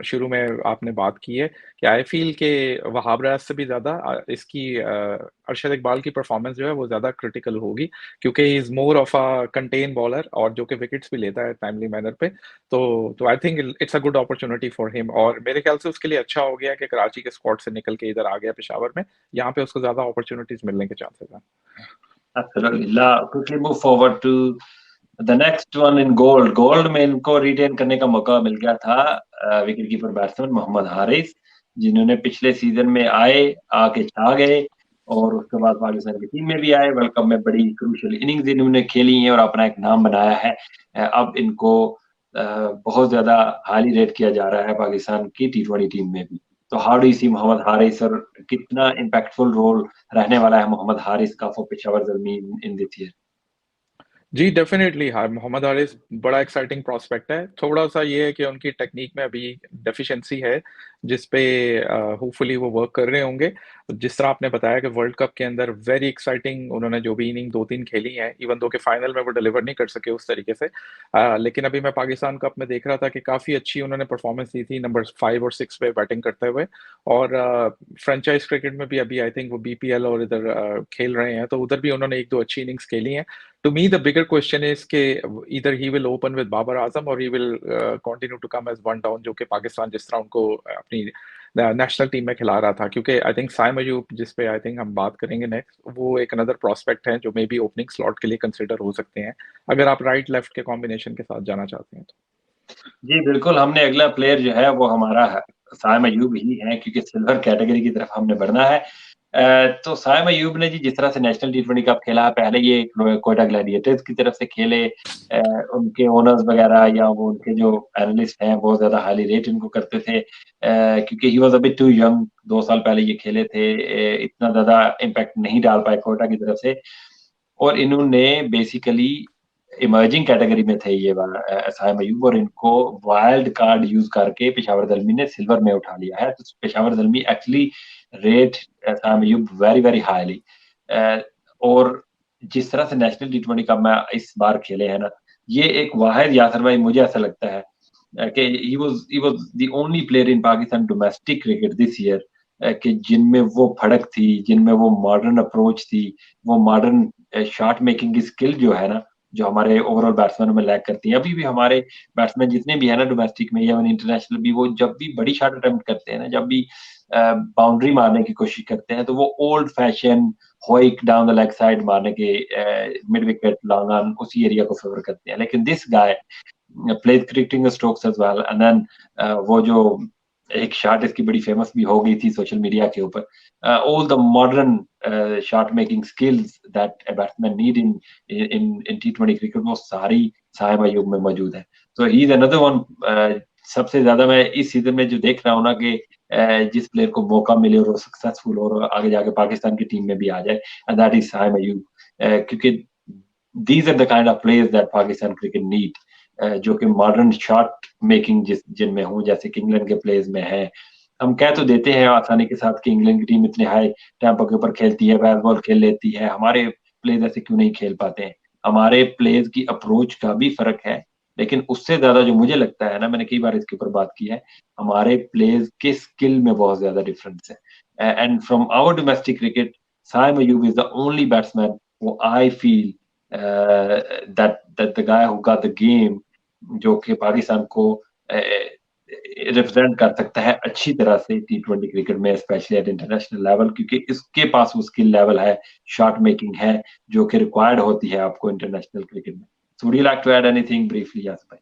शुरू में आपने बात की है कि आई फील के वहाब रियाज से भी ज़्यादा इसकी अरशद इकबाल की परफॉर्मेंस जो है वो ज़्यादा क्रिटिकल होगी, क्योंकि he is more of a contain bowler और जो कि विकेट्स भी लेता है टाइमली मैनर पे। तो I think it's a good opportunity for him, और मेरे ख्याल से उसके लिए अच्छा हो गया कि कराची के स्क्वाड से निकल के इधर आ गया पेशावर में। यहाँ पे उसको ज़्यादा अपॉर्चुनिटीज मिलने के चांसेस हैं। Absolutely. Quickly move forward to the next one in gold. Gold में इनको रिटेन करने का मौका मिल गया था wicket keeper batsman Mohammad Haris, जिन्होंने पिछले सीजन में आके छा गए और उसके बाद पाकिस्तान की टीम में भी आए। वर्ल्ड कप में बड़ी क्रूशियल इनिंग्स इन्होंने खेली हैं और अपना एक नाम बनाया है। अब इनको बहुत ज्यादा हाईली रेट किया जा रहा है पाकिस्तान की टी20 टीम में भी। तो हाउ डू यू सी मोहम्मद हारिस और कितना इम्पैक्टफुल रोल रहने वाला है मोहम्मद हारिस का for Peshawar Zalmi in this year? जी, डेफ़िनेटली हाँ, मोहम्मद हारिस बड़ा एक्साइटिंग प्रॉस्पेक्ट है। थोड़ा-सा ये है कि उनकी टेक्नीक में अभी डेफ़िशिएंसी है, जिस पे होपफुली वो वर्क कर रहे होंगे। जिस तरह आपने बताया कि वर्ल्ड कप के अंदर वेरी एक्साइटिंग उन्होंने जो भी इनिंग 2-3 खेली हैं, इवन दो कि फाइनल में वो डिलीवर नहीं कर सके उस तरीके से। लेकिन अभी मैं पाकिस्तान कप में देख रहा था कि काफ़ी अच्छी उन्होंने परफ़ॉर्मेंस दी थी नंबर 5 और 6 पे बैटिंग करते हुए। और फ्रेंचाइज़ क्रिकेट में भी अभी आई थिंक वो बीपीएल और इधर खेल रहे हैं, तो उधर भी उन्होंने 1-2 अच्छी इनिंग्स खेली हैं। To me, the bigger question is कि either he will open with Babar Azam or he will continue to come as one down, जो कि पाकिस्तान जिस तरह उनको अपनी नेशनल टीम में खिला रहा था। क्योंकि आई थिंक साइम अयूब, जिस पे आई थिंक हम बात करेंगे नेक्स्ट, वो एक अनदर प्रोस्पेक्ट है जो मे बी ओपनिंग स्लॉट के लिए कंसिडर हो सकते हैं, अगर आप राइट लेफ्ट के कॉम्बिनेशन के साथ जाना चाहते हैं तो। जी बिल्कुल, हमने अगला प्लेयर जो है वो हमारा साइम अयूब ही है, क्योंकि सिल्वर कैटेगरी की तरफ हमने बढ़ना है। तो साइम अयूब ने जी जिस तरह से नेशनल टी20 कप खेला, पहले ये कोयटा ग्लैडिएटर्स की तरफ से खेले। उनके ओनर्स वगैरह या वो उनके जो एनालिस्ट हैं बहुत ज्यादा हाईली रेट इनको करते थे, क्योंकि he was a bit too young. 2 साल पहले ये खेले थे, इतना ज्यादा इम्पैक्ट नहीं डाल पाए कोयटा की तरफ से, और इन्होंने बेसिकली इमर्जिंग कैटेगरी में थे ये साइम अयूब, और इनको वाइल्ड कार्ड यूज करके पेशावर ज़ल्मी ने सिल्वर में उठा लिया है। तो Peshawar Zalmi actually rate Saim Ayub very very highly. और जिस तरह से नेशनल टी20 कप में इस बार खेले हैं ना, ये एक वाहिद यासर भाई मुझे ऐसा लगता है कि he was the only player in Pakistan domestic cricket this year कि जिनमें वो फड़क थी, जिनमें वो मॉडर्न अप्रोच थी, वो मॉडर्न शॉट मेकिंग की स्किल जो है ना, जो हमारे ओवरऑल बैट्समैनों में लैक करती है। अभी भी हमारे बैट्समैन जितने भी है ना डोमेस्टिक में या इंटरनेशनल भी, वो जब भी बड़ी शॉट अटेम्प्ट करते हैं ना, जब भी बाउंड्री मारने की कोशिश करते हैं, तो वो old fashion hoick down the leg side मारने के मिड विकेट लॉन्ग ऑन उसी एरिया को फेवर करते हैं। लेकिन this guy plays cricketing strokes as well and then वो जो एक शॉट इसकी बड़ी फेमस भी हो गई थी सोशल मीडिया के ऊपर, all the modern shot making skills that a batsman need in in T20 cricket वो सारी साहिब अयूब में मौजूद है। सो ही इज अनदर वन। सबसे ज्यादा मैं इस सीजन में जो देख रहा हूँ ना कि जिस प्लेयर को मौका मिले और वो सक्सेसफुल हो और आगे जाके पाकिस्तान की टीम में भी आ जाए, and that is Sahib Ayub. क्योंकि these are the kind of players that Pakistan cricket need, जो कि मॉडर्न शॉट मेकिंग जिनमें हूँ, जैसे कि इंग्लैंड के प्लेयर्स में है। हम कह तो देते हैं आसानी के साथ कि इंग्लैंड की टीम इतने हाई टेम्पो के ऊपर खेलती है, बैट बॉल खेल लेती है, हमारे प्लेयर्स ऐसे क्यों नहीं खेल पाते हैं? हमारे प्लेयर्स की अप्रोच का भी फर्क है, लेकिन उससे ज्यादा जो मुझे लगता है ना, मैंने कई बार इसके ऊपर बात की है, हमारे प्लेयर्स के स्किल में बहुत ज्यादा डिफरेंस है। And from our domestic cricket, Saim Ayub is the only batsman who I feel that the guy who got the game, जो कि पाकिस्तान को रिप्रेजेंट कर सकता है अच्छी तरह से टी20 क्रिकेट में, स्पेशली एट इंटरनेशनल लेवल, क्योंकि इसके पास वो स्किल लेवल है, शॉट मेकिंग है, जो कि रिक्वायर्ड होती है आपको इंटरनेशनल क्रिकेट में। So would you like to add anything briefly, Yasir भाई?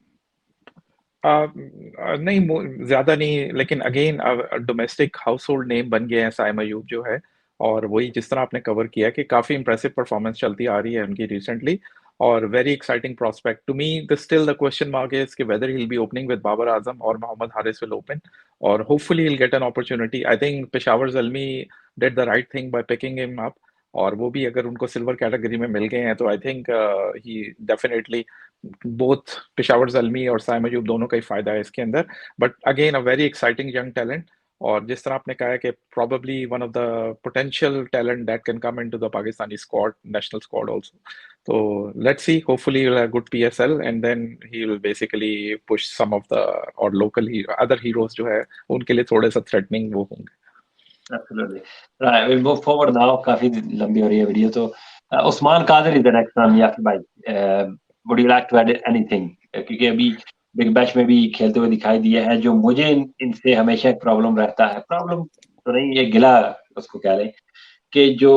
नहीं, ज्यादा नहीं, लेकिन again domestic household name बन गए हैं साइम अयूब जो है। और वही जिस तरह आपने कवर किया कि काफी इंप्रेसिव परफॉर्मेंस चलती आ रही है उनकी रिसेंटली, और very exciting prospect to me. The still the question mark is कि whether he will be opening with Babar Azam और मोहम्मद हारिस विल ओपन, और hopefully he will get an opportunity. I think Peshawar Zalmi did the right thing by picking him up, और वो भी अगर उनको सिल्वर कैटेगरी में मिल गए हैं तो I think he definitely both Peshawar Zalmi और साइम अयूब दोनों का ही फायदा है इसके अंदर। But again a very exciting young talent, और जिस तरह आपने कहा है कि probably one of the potential talent that can come into the Pakistani squad, national squad also. So let's see. Hopefully, he'll have good PSL, and then he will basically push some of the or local other heroes जो है उनके लिए थोड़े सा threatening वो होंगे। Absolutely. Right, we'll move forward now. काफी लंबी हो रही है वीडियो, तो Usman Kader is the next one, यासर भाई। Would you like to add anything? क्योंकि अभी बिग बैश में भी खेलते हुए दिखाई दिए हैं, जो मुझे इनसे हमेशा एक प्रॉब्लम रहता है, प्रॉब्लम तो नहीं, ये गिला उसको कह लें, कि जो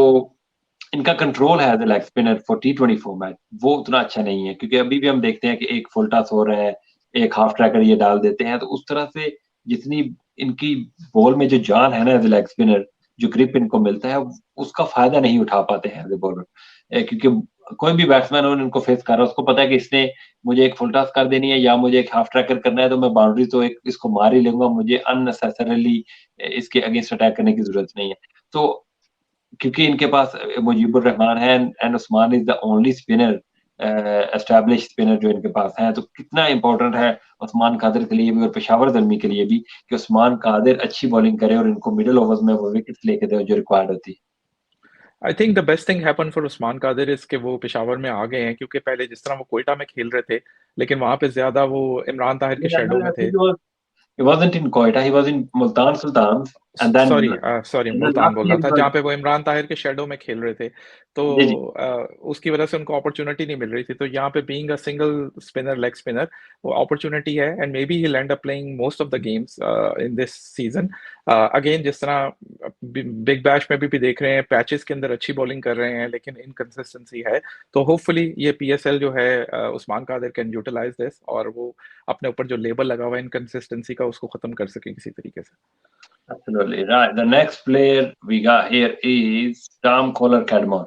इनका कंट्रोल है as a leg spinner for टी20 फॉर्मेट, वो उतना अच्छा नहीं है। क्योंकि अभी भी हम देखते हैं कि एक फुल टॉस हो रहा है, एक हाफ ट्रैकर ये डाल देते हैं, तो उस तरह से जितनी इनकी बॉल में जो जान है ना एज ए लेग स्पिनर, जो ग्रिप इनको मिलता है, उसका फायदा नहीं उठा पाते हैं एज ए बॉलर। क्योंकि कोई भी बैट्समैन हो इनको फेस कर रहा है, उसको पता है कि इसने मुझे एक फुल टॉस कर देनी है या मुझे एक हाफ ट्रैकर करना है, तो मैं बाउंड्री तो एक इसको मार ही लूंगा, मुझे अननेसेसरली इसके अगेंस्ट अटैक करने की जरूरत नहीं है। तो क्योंकि इनके पास मुजीबुर रहमान है and Usman is the only spinner, establish spinner जो इनके पास है, तो कितना इंपॉर्टेंट है उस्मान कादिर के लिए भी और पेशावर ज़ल्मी के लिए भी कि उस्मान कादिर अच्छी बॉलिंग करे और इनको मिडिल ओवर्स में वो विकेट्स लेके दे जो रिक्वायर्ड होती है। I think the best thing happen for Usman Qadir is कि वो पेशावर में आ गए हैं, क्योंकि पहले जिस तरह वो कोयटा में खेल रहे थे, लेकिन वहां पे ज्यादा वो इमरान ताहिर के शेडो में थे। He wasn't in Quetta, he was in Multan Sultans, and then sorry Multan बोल रहा था, जहाँ पे वो इमरान ताहिर के शेडो में खेल रहे थे, तो जी जी उसकी वजह से उनको अपॉर्चुनिटी नहीं मिल रही थी। तो यहाँ पे being a single spinner, leg spinner, वो अपॉर्चुनिटी है, and may be he land up playing most of the games in this season. Again जिस तरह बिग बैश में भी देख रहे हैं, पैचेस के अंदर अच्छी बॉलिंग कर रहे हैं, लेकिन इनकंसिस्टेंसी है। तो होपफुली ये पीएसएल जो है Usman Qadir can utilize this, और वो अपने ऊपर जो लेबल लगा हुआ है इनकंसिस्टेंसी का, उसको खत्म कर सके किसी तरीके से। Absolutely right. The next player we got here is Tom Kohler Cadmore.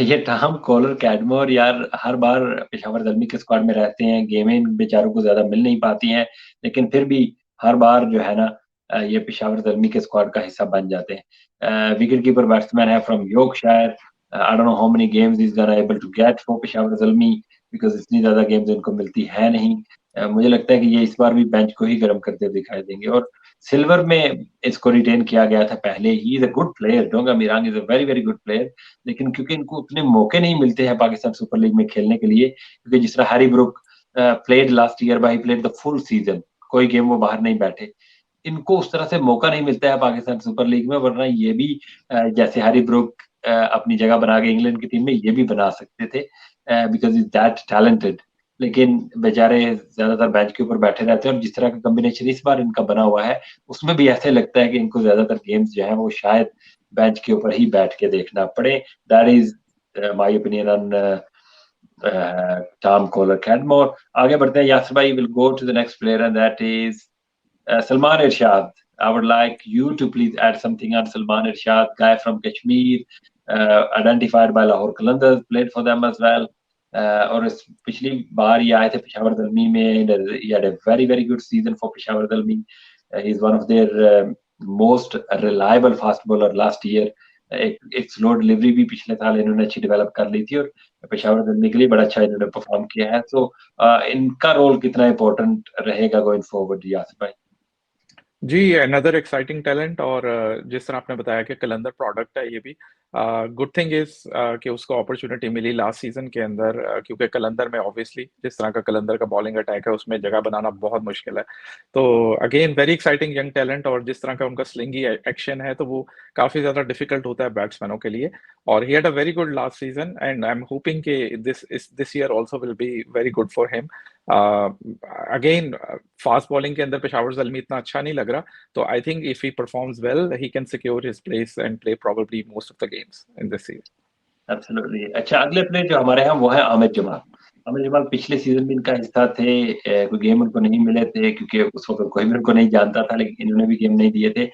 ये टॉम कॉलर कैडमोर यार हर बार पेशावर ज़ल्मी के स्क्वाड में रहते हैं, गेमें इन बेचारों को ज्यादा मिल नहीं पाती हैं, लेकिन फिर भी हर बार जो है ना ये पेशावर ज़ल्मी के स्क्वाड का हिस्सा बन जाते हैं। विकेट कीपर बैट्समैन है from Yorkshire. I don't know how many games is gonna able to get for Peshawar Zalmi, because इतनी ज्यादा गेम्स इनको मिलती है नहीं। मुझे लगता है कि ये इस बार भी बेंच को ही गर्म करते दिखाई देंगे। और सिल्वर में इसको रिटेन किया गया था पहले। ही is a good player, don't get me wrong, is a very very good player, लेकिन क्योंकि इनको उतने मौके नहीं मिलते हैं पाकिस्तान सुपर लीग में खेलने के लिए, क्योंकि जिस तरह Harry Brook played last year, by played the full season, कोई गेम वो बाहर नहीं बैठे, इनको उस तरह से मौका नहीं मिलता है पाकिस्तान सुपर लीग में, वरना ये भी जैसे हैरी ब्रुक अपनी जगह बना के इंग्लैंड की टीम में ये भी बना सकते थे, बिकॉज इज दैट टैलेंटेड, लेकिन बेचारे ज्यादातर बेंच के ऊपर बैठे रहते हैं। और जिस तरह का कॉम्बिनेशन इस बार इनका बना हुआ है, उसमें भी ऐसे लगता है कि इनको ज्यादातर गेम्स जो है वो शायद बेंच के ऊपर ही बैठ के देखना पड़े। That is my opinion on Tom Kohler Cadmore. आगे बढ़ते हैं, यासर भाई will go to the next player and that is Salman Irshad. I would like you to please add something on Salman Irshad, guy from Kashmir, identified by Lahore Qalandars, played for them as well. और पिछली बार ये आए थे पेशावर दलमी में, he had a very very good season for Peshawar Zalmi. He is one of their most reliable fast bowler last year. एक स्लो डिलीवरी भी पिछले साल इन्होंने अच्छी डेवलप कर ली थी, और पेशावर दलमी के लिए बड़ा अच्छा इन्होंने परफॉर्म किया है। तो इनका रोल कितना इंपॉर्टेंट रहेगा गोइंग फॉरवर्ड, यासर भाई? जी, अनदर एक्साइटिंग टैलेंट, और जिस तरह आपने बताया कि कलंदर प्रोडक्ट है ये भी, गुड थिंग इज कि उसको अपॉर्चुनिटी मिली लास्ट सीजन के अंदर, क्योंकि कलंदर में ऑब्वियसली जिस तरह का कलंदर का बॉलिंग अटैक है उसमें जगह बनाना बहुत मुश्किल है। तो again very exciting young talent, और जिस तरह का उनका स्लिंगी एक्शन है तो वो काफ़ी ज़्यादा डिफिकल्ट होता है बैट्समैनों के लिए। और he had a very good last season, and I am hoping कि this year also will be very good for him. Again fast bowling के अंदर पेशावर ज़ल्मी इतना अच्छा नहीं लग रहा, तो I think if he performs well he can secure his place and play probably most of the games in this season. Absolutely. अच्छा, अगले प्लेयर जो हमारे हैं वो है आमिर जमाल। आमिर जमाल पिछले सीजन भी इनका हिस्सा थे, कोई गेम उनको नहीं मिले थे क्योंकि उस वक्त कोई भी उनको नहीं जानता था, लेकिन इन्होंने भी गेम नहीं दिए थे।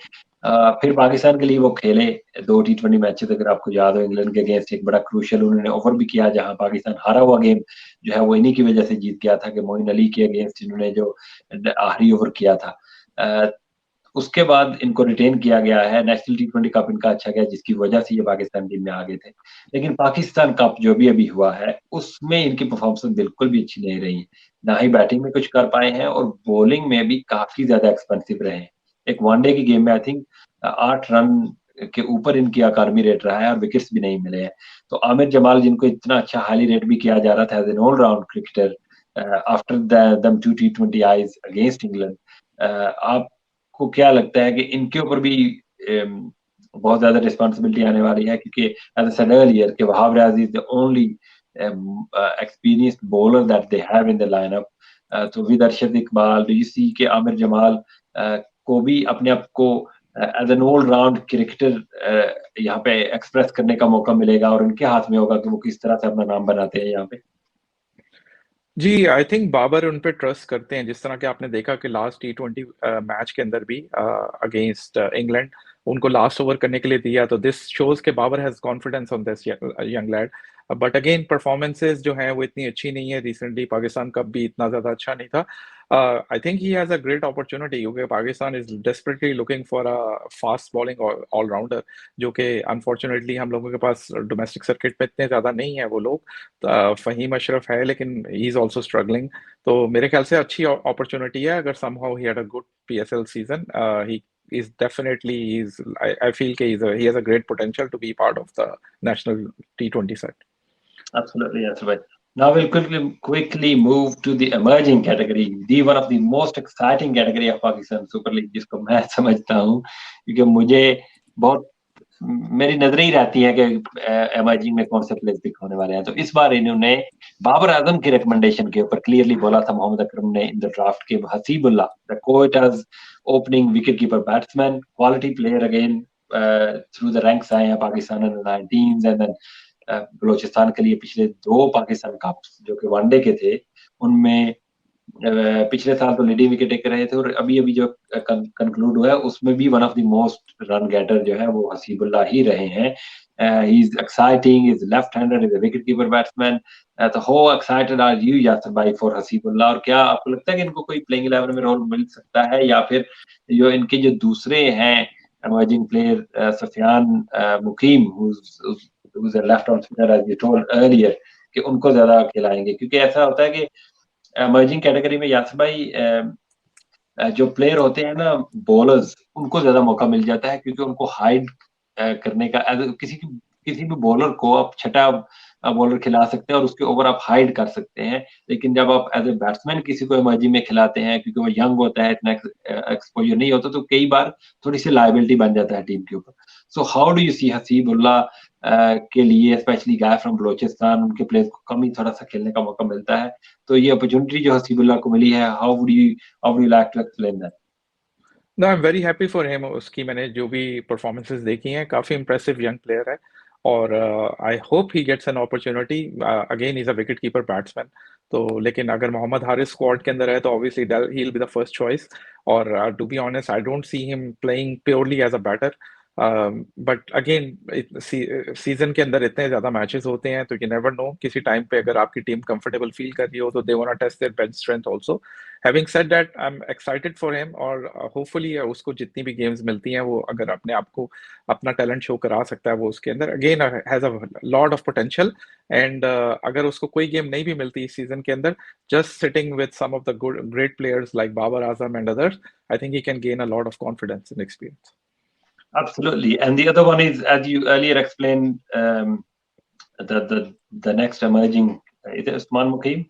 फिर पाकिस्तान के लिए वो खेले 2 T20 मैचेस, अगर आपको याद हो, इंग्लैंड के अगेंस्ट एक बड़ा क्रूशियल उन्होंने ओवर भी किया, जहां पाकिस्तान हारा हुआ गेम जो है वो इन्हीं की वजह से जीत गया था, कि मोइन अली के अगेंस्ट इन्होंने जो आखिरी ओवर किया था। उसके बाद इनको रिटेन किया गया है। नेशनल T20 कप इनका अच्छा गया, जिसकी वजह से ये पाकिस्तान टीम में आ गए थे। लेकिन पाकिस्तान कप जो भी अभी हुआ है उसमें इनकी परफॉर्मेंस बिल्कुल भी अच्छी नहीं रही, ना ही बैटिंग में कुछ कर पाए हैं, और बॉलिंग में भी काफी ज्यादा एक्सपेंसिव रहे हैं। एक वनडे की गेम में आई थिंक 8 रन के ऊपर इनकी अकादमी रेट रहा है, और विकेट्स भी नहीं मिले हैं। तो आमिर जमाल, जिनको इतना अच्छा हाईली रेट भी किया जा रहा था as an allround cricketer after them 2 T20 eyes against England, आप को क्या लगता है कि इनके ऊपर भी बहुत ज्यादा रिस्पांसिबिलिटी आने वाली है? क्योंकि एज आई सेड अर्लियर कि Wahab Riaz is the only experienced bowler that they have in the lineup. तो with Arshad Iqbal, do you see कि आमिर जमाल को भी अपने आप को as an all round cricketer यहाँ पे एक्सप्रेस करने का मौका मिलेगा, और उनके हाथ में होगा कि वो किस तरह से अपना नाम बनाते हैं यहाँ पे? जी, आई थिंक बाबर उन पे ट्रस्ट करते हैं, जिस तरह के आपने देखा कि लास्ट T20 मैच के अंदर भी अगेंस्ट इंग्लैंड उनको लास्ट ओवर करने के लिए दिया, तो दिस शोज के Babar has confidence on this young lad. But again performances जो हैं वो इतनी अच्छी नहीं है, रिसेंटली पाकिस्तान कप भी इतना ज़्यादा अच्छा नहीं था। I think he has a great opportunity, क्योंकि Pakistan is desperately looking for a fast bowling all rounder, जो कि अनफॉर्चुनेटली हम लोगों के पास डोमेस्टिक सर्किट पे इतने ज़्यादा नहीं है वो लोग। फ़हीम अशरफ है, लेकिन ही इज़ ऑल्सो स्ट्रगलिंग। तो मेरे ख्याल से अच्छी अपॉर्चुनिटी है, अगर somehow he had a good PSL season, he is definitely I feel he has a great potential to be part of the national T20 set. Absolutely, that's right. Now we'll quickly move to the emerging category, the one of the most exciting category of Pakistan Super League, जिसको मैं समझता हूँ, क्योंकि मुझे बहुत मेरी नजर ही रहती है कि एमर्जिंग में कौन से प्लेयर्स पिक होने वाले हैं। तो इस बार इन्होंने बाबर आजम की रिकमेंडेशन के ऊपर क्लियरली बोला था मोहम्मद अकरम ने इन द ड्राफ्ट के, Hasibullah the Quetta's opening wicket keeper batsman, quality player again through the ranks आए हैं Pakistan under 19 and then Balochistan के लिए पिछले 2 पाकिस्तान कप्स जो कि वनडे के थे, उनमें पिछले साल तो लीडिंग विकेट टेकर रहे थे, और अभी जो कंक्लूड हुआ है उसमें भी one of the most run getter जो है वो हसीबुल्लाह ही रहे हैं। He is exciting, is left handed, is a wicket keeper batsman. तो how excited are you Yasir भाई फॉर हसीबुल्लाह, और क्या आपको लगता है कि इनको कोई प्लेइंग 11 में रोल मिल सकता है, या फिर जो इनके जो दूसरे हैं emerging player Safiyan Mukim who's a left arm spinner as you told earlier, कि उनको ज्यादा खिलाएंगे? क्योंकि ऐसा होता है कि emerging कैटेगरी में यासर भाई जो प्लेयर होते हैं ना बॉलर्स, उनको ज्यादा मौका मिल जाता है क्योंकि उनको हाइड करने का किसी भी बॉलर को आप छठा बॉलर खिला सकते हैं और उसके ओवर आप हाइड कर सकते हैं। लेकिन जब आप एज ए बैट्समैन किसी को इमर्जिंग में खिलाते हैं क्योंकि वो यंग होता है, इतना एक्सपोजर नहीं होता, तो कई बार थोड़ी सी लायबिलिटी बन जाता है टीम के ऊपर। सो हाउ डू यू सी हसीबुल्लाह के लिए, स्पेशली गाय फ्रॉम बलोचिस्तान, उनके प्लेयर्स को कम ही थोड़ा सा खेलने का मौका मिलता है, तो ये अपॉर्चुनिटी जो हसीबुल्लाह को मिली है, how would you like to explain that? No, I'm very happy for him. उसकी मैंने जो भी परफॉर्मेंसेस देखी हैं, काफी impressive young player है और I hope he gets an opportunity. Again, he's a wicket keeper batsman. तो लेकिन अगर मोहम्मद हारिस स्क्वाड के अंदर है तो obviously he'll be the first choice. और to be honest, I don't see him playing purely as a batter. But again, season के अंदर इतने ज्यादा मैचेस होते हैं तो you never know. किसी टाइम पे अगर आपकी टीम कंफर्टेबल फील कर रही हो तो they wanna test their bench strength also. Having said that, I'm excited for him और hopefully उसको जितनी भी गेम्स मिलती हैं वो अगर अपने आप को अपना टैलेंट शो करा सकता है वो उसके अंदर again has a lot of potential and अगर उसको कोई गेम नहीं भी मिलती इस सीजन के अंदर just sitting with some of the great players like Babar Azam and others, I think he can gain a lot of confidence and experience. Absolutely. And the other one is, as you earlier explained, the next emerging, is it Usman Mukim?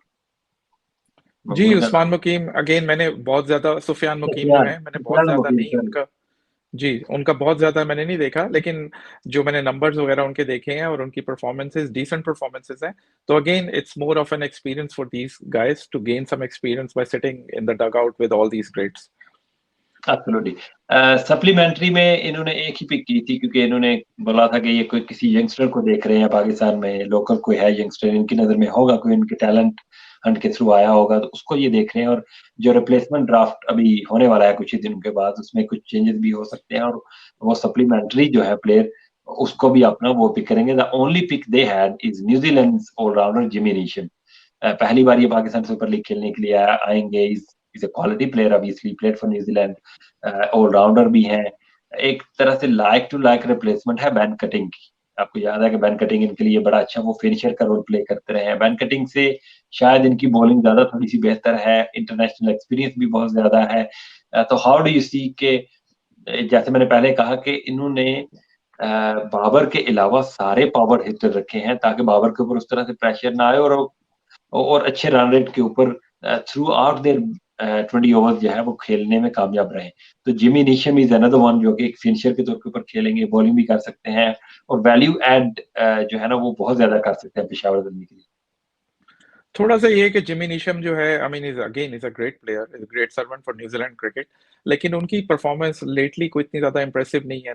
जी उस्मान मुकीम अगेन मैंने बहुत ज्यादा सुफियान मुकीम जो है मैंने बहुत ज्यादा नहीं उनका जी उनका बहुत ज्यादा मैंने नहीं देखा लेकिन जो मैंने नंबर्स वगैरह उनके देखे हैं और उनकी परफॉर्मेंसेस डिसेंट परफॉर्मेंसेस हैं तो again it's more of an experience for these guys to gain some experience by sitting in the dugout with all these greats absolutely. Supplementary में इन्होंने एक ही पिक की थी क्योंकि इन्होंने बोला था कि ये कोई किसी यंगस्टर को देख रहे हैं पाकिस्तान में, लोकल कोई है यंगस्टर, इनकी नजर में होगा, कोई इनके टैलेंट हंट के थ्रू आया होगा, तो उसको ये देख रहे हैं। और जो रिप्लेसमेंट ड्राफ्ट अभी होने वाला है कुछ ही दिनों के बाद, उसमें कुछ चेंजेस भी हो सकते हैं और वो सप्लीमेंट्री जो है प्लेयर उसको भी अपना वो पिक करेंगे। The only pick they had is New Zealand allrounder Jimmy Neesham. पहली बार ये पाकिस्तान सुपर लीग खेलने के लिए आएंगे। Is a quality player, obviously played for New Zealand, allrounder भी हैं। एक तरह से लाइक टू लाइक रिप्लेसमेंट है बैन कटिंग की। आपको याद है कि बैन कटिंग इनके लिए बड़ा अच्छा वो फिनिशर का रोल प्ले करते रहे हैं। बैन कटिंग से शायद इनकी बॉलिंग ज्यादा थोड़ी सी बेहतर है, इंटरनेशनल एक्सपीरियंस भी बहुत ज्यादा है। तो हाउ डू यू सी के, जैसे मैंने पहले कहा कि इन्होंने बाबर के अलावा सारे पावर हिटर रखे हैं ताकि बाबर के ऊपर उस तरह से प्रेशर ना आए और अच्छे रन रेट के ऊपर थ्रू आउट देयर 20 ओवर जो है वो खेलने में कामयाब रहे। तो Jimmy Neesham is another one जो कि एक फिनिशर के तौर के ऊपर खेलेंगे, बॉलिंग भी कर सकते हैं और वैल्यू एड जो है ना वो बहुत ज्यादा कर सकते हैं पेशावर ज़ल्मी के लिए। थोड़ा सा ये है कि जिमी नीशम जो है I mean is a great player is great servant for New Zealand cricket लेकिन उनकी परफॉर्मेंस लेटली कोई इतनी ज्यादा इंप्रेसिव नहीं है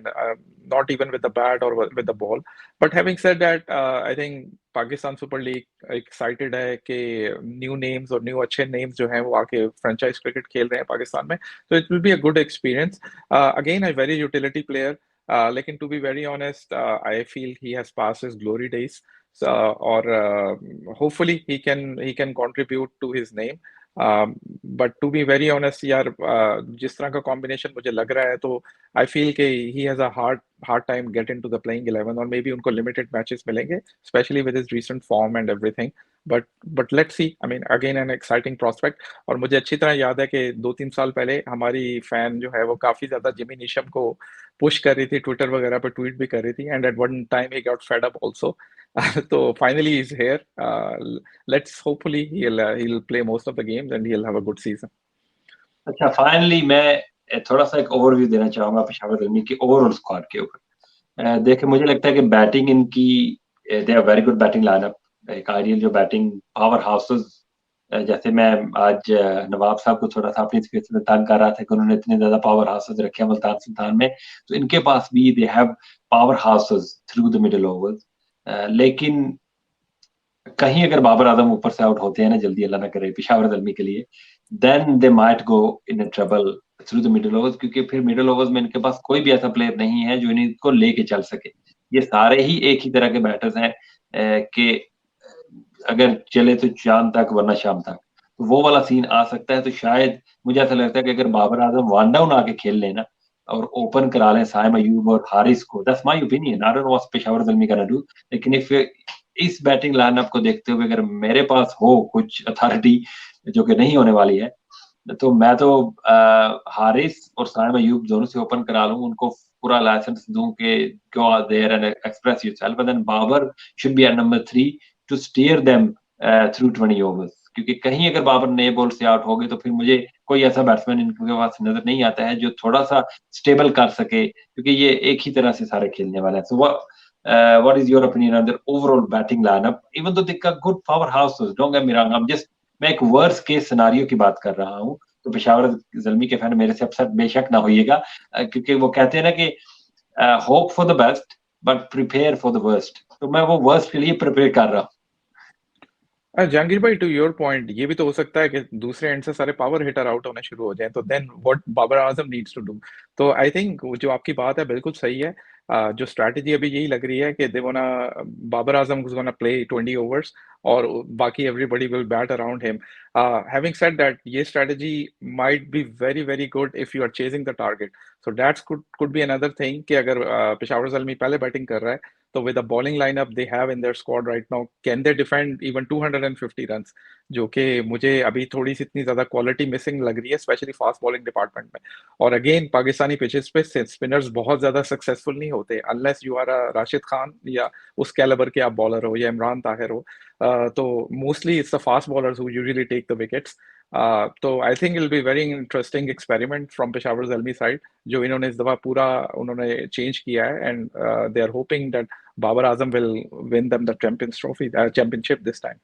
not even with the bat और with the ball but having said that I think Pakistan Super League excited है कि न्यू नेम्स और न्यू अच्छे नेम्स जो हैं वो आके फ्रेंचाइज क्रिकेट खेल रहे हैं पाकिस्तान में तो it will be a good experience again I very utility player लेकिन to be very honest I feel he has pass his glory days or hopefully he can contribute to his name but to be very honest यार जिस तरह का कॉम्बिनेशन मुझे लग रहा है तो आई फील कि he has a hard time get into the playing 11 और maybe उनको limited matches मिलेंगे especially with his recent form and everything but let's see I mean again an exciting prospect और मुझे अच्छी तरह याद है कि 2-3 साल पहले हमारी फैन जो है वो काफी ज्यादा जिमी नीशम को पुश कर रही थी ट्विटर वगैरह पे ट्वीट भी कर रही थी and at one time he got fed up also so finally he's here let's hopefully he'll play most of the games and he'll have a good season अच्छा, फाइनली मैं थोड़ा सा एक ओवरव्यू देना चाहूंगा पेशावर ज़ल्मी की ओवरऑल स्क्वाड के ऊपर। देखिए मुझे लगता है कि बैटिंग इनकी, they are very good batting lineup, एक आइडियल जो बैटिंग पावर हाउसेस। जैसे मैं आज नवाब साहब को थोड़ा सा अपनी स्पेस में तंग कर रहा था कि उन्होंने इतने ज्यादा पावर हाउसेस रखे हैं मुल्तान सुल्तान में, तो इनके पास भी they have power houses through the middle overs. लेकिन कहीं अगर बाबर आजम ऊपर से आउट होते हैं ना जल्दी, अल्लाह ना करे पेशावर ज़ल्मी के लिए, then they might go in a trouble through the middle overs, क्योंकि फिर मिडिल ओवर्स में इनके पास कोई भी ऐसा प्लेयर नहीं है जो इनको लेके चल सके। ये सारे ही एक ही तरह के बैटर्स हैं कि अगर चले तो चांद तक वरना शाम तक, तो वो वाला सीन आ सकता है। तो शायद मुझे ऐसा लगता है कि अगर बाबर आजम वन डाउन आके खेल लेना और ओपन करा लें साइम अयूब और हारिस को, that's my opinion, I don't know what Peshawar Zalmi gonna do. लेकिन इफ इस बैटिंग लाइनअप को देखते हुए अगर मेरे पास हो कुछ अथॉरिटी, जो कि नहीं होने वाली है, तो मैं तो हारिस और साइम अयूब दोनों से ओपन करा लूं, उनको पूरा लाइसेंस दूं कि go out there and express yourself, and then Babar should be at number 3 to steer them through 20 overs, क्योंकि कहीं अगर बाबर नए बॉल से आउट हो गए तो फिर मुझे कोई ऐसा बैट्समैन इनके पास नजर नहीं आता है जो थोड़ा सा स्टेबल कर सके, क्योंकि ये एक ही तरह से सारे खेलने वाले हैं. So what is your opinion on their overall batting lineup? Even though they got good powerhouses, don't get me wrong, मैं एक वर्स्ट केस सिनारियो की बात कर रहा हूँ. तो पेशावर ज़ल्मी के फैन मेरे से अपसेट बेशक ना होइएगा, क्योंकि वो कहते हैं ना कि hope for the best but prepare for the worst. तो मैं वो वर्स्ट के लिए प्रिपेयर कर रहा हूँ. जहांगीर भाई, टू योर पॉइंट, ये भी तो हो सकता है कि दूसरे एंड से सारे पावर हिटर आउट होने शुरू हो जाएं, तो then what Babar Azam needs to do. तो आई थिंक जो आपकी बात है बिल्कुल सही है. जो स्ट्रैटेजी अभी यही लग रही है कि they wanna Babar Azam is gonna play 20 overs और बाकी everybody will bat around him. Having said that, ये strategy might be very very good if you are chasing the target. So that's could be another thing कि अगर पेशावर ज़ल्मी पहले बैटिंग कर रहा है, तो with the bowling lineup they have in their squad right now, can they defend even 250 runs? जो कि मुझे अभी थोड़ी सी इतनी ज्यादा क्वालिटी मिसिंग लग रही है, स्पेशली फास्ट बॉलिंग डिपार्टमेंट में. और अगेन पाकिस्तानी पिचेस पे स्पिनर्स बहुत ज्यादा सक्सेसफुल नहीं होते unless you are Rashid Khan या उस कैलिबर के आप बॉलर हो, या इमरान ताहिर हो. तो mostly it's the fast bowlers who usually take the wickets. तो I think it will be very interesting experiment from Peshawar Zalmi side, जो इन्होंने इस दफा पूरा उन्होंने चेंज किया है. And they are hoping that Babar Azam will win them the championship this time.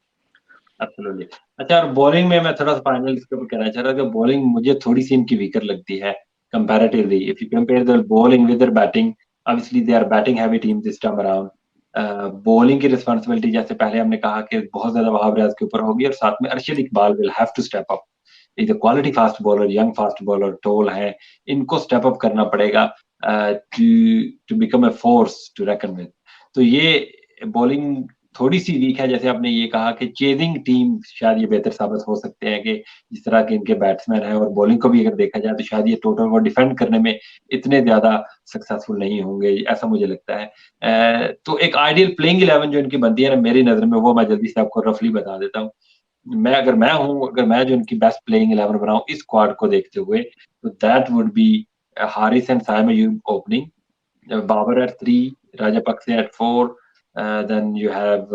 Absolutely. अच्छा, और बॉलिंग में मैं थोड़ा सा फाइनल इसके ऊपर कहना चाह रहा था कि बॉलिंग मुझे थोड़ी सी इनकी वीकर लगती है comparatively. If you compare their bowling with their batting, obviously they are batting heavy team this time around. Bowling की रिस्पांसिबिलिटी जैसे पहले हमने कहा कि बहुत ज्यादा वहाब रियाज के ऊपर होगी, और साथ में Arshad Iqbal will have to step up. Is a quality fast bowler, young fast bowler, tall है, इनको स्टेप अप करना पड़ेगा to become a force to reckon with. तो ये बॉलिंग थोड़ी सी वीक है. जैसे आपने ये कहा कि चेजिंग टीम शायद ये बेहतर साबित हो सकते हैं कि जिस तरह के इनके बैट्समैन हैं, और बॉलिंग को भी अगर देखा जाए तो शायद ये टोटल को डिफेंड करने में इतने ज्यादा सक्सेसफुल नहीं होंगे, ऐसा मुझे लगता है. तो एक आइडियल प्लेइंग 11 जो इनकी बनती है ना मेरी नजर में, वो मैं जल्दी से आपको रफली बता देता हूँ. अगर मैं जो इनकी बेस्ट प्लेइंग 11 बनाऊं इस स्क्वाड को देखते हुए, तो that would be Haris and Saim Ayub opening, Babar at 3, Rajapakse at 4, then you have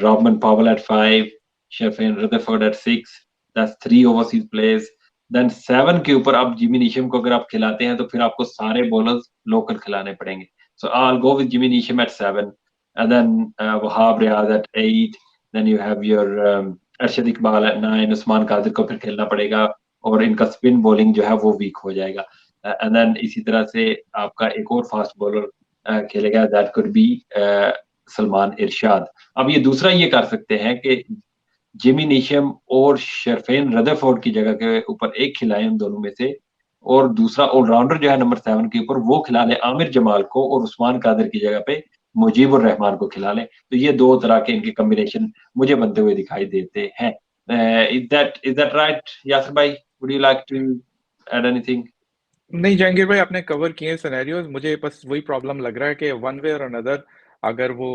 Robman Powell at 5, Sheffield Rutherford at 6. That's 3 overseas players. Then 7 के ऊपर आप जिमी नीशम को अगर आप खिलाते हैं तो फिर आपको सारे बॉलर्स लोकल खिलाने पड़ेंगे. So I'll go with Jimmy Neesham at 7, and then Wahab Riaz at 8. Then you have your Arshad Iqbal at 9. Usman Qadir को फिर खेलना पड़ेगा, और इनका स्पिन बॉलिंग जो है वो वीक हो जाएगा. एंड देन इसी तरह से आपका एक और फास्ट बॉलर खेलेगा, दैट कुड बी सलमान इरशाद. अब ये दूसरा ये कर सकते हैं कि जिमी नीशम और शरफेन रदरफोर्ड की जगह के ऊपर एक खिलाएं उन दोनों में से, और दूसरा ऑलराउंडर जो है नंबर 7 के ऊपर वो खिला ले आमिर जमाल को, और उस्मान कादिर की जगह पे मुजीबुर रहमान को खिला ले. तो ये दो तरह के इनके कॉम्बिनेशन मुझे बनते हुए दिखाई देते हैं. इज दैट राइट यासिर भाई? Would you like to add anything? नहीं जहांगीर भाई, आपने कवर किए सिनेरियोज. मुझे बस वही प्रॉब्लम लग रहा है कि वन वे और अनदर अगर वो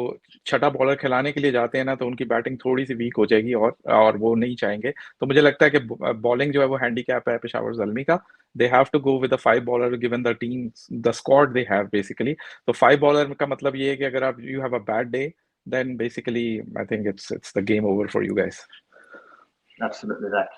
छठा बॉलर खिलाने के लिए जाते हैं ना, तो उनकी बैटिंग थोड़ी सी वीक हो जाएगी, और वो नहीं चाहेंगे. तो मुझे लगता है कि बॉलिंग जो है वो हैंडीकैप है पेशावर ज़ल्मी का. They have to go with the 5 bowler given the team the squad they have basically. तो 5 बॉलर का मतलब ये है कि अगर आप you have a bad day, then basically I think it's the game over for you guys. Absolutely right.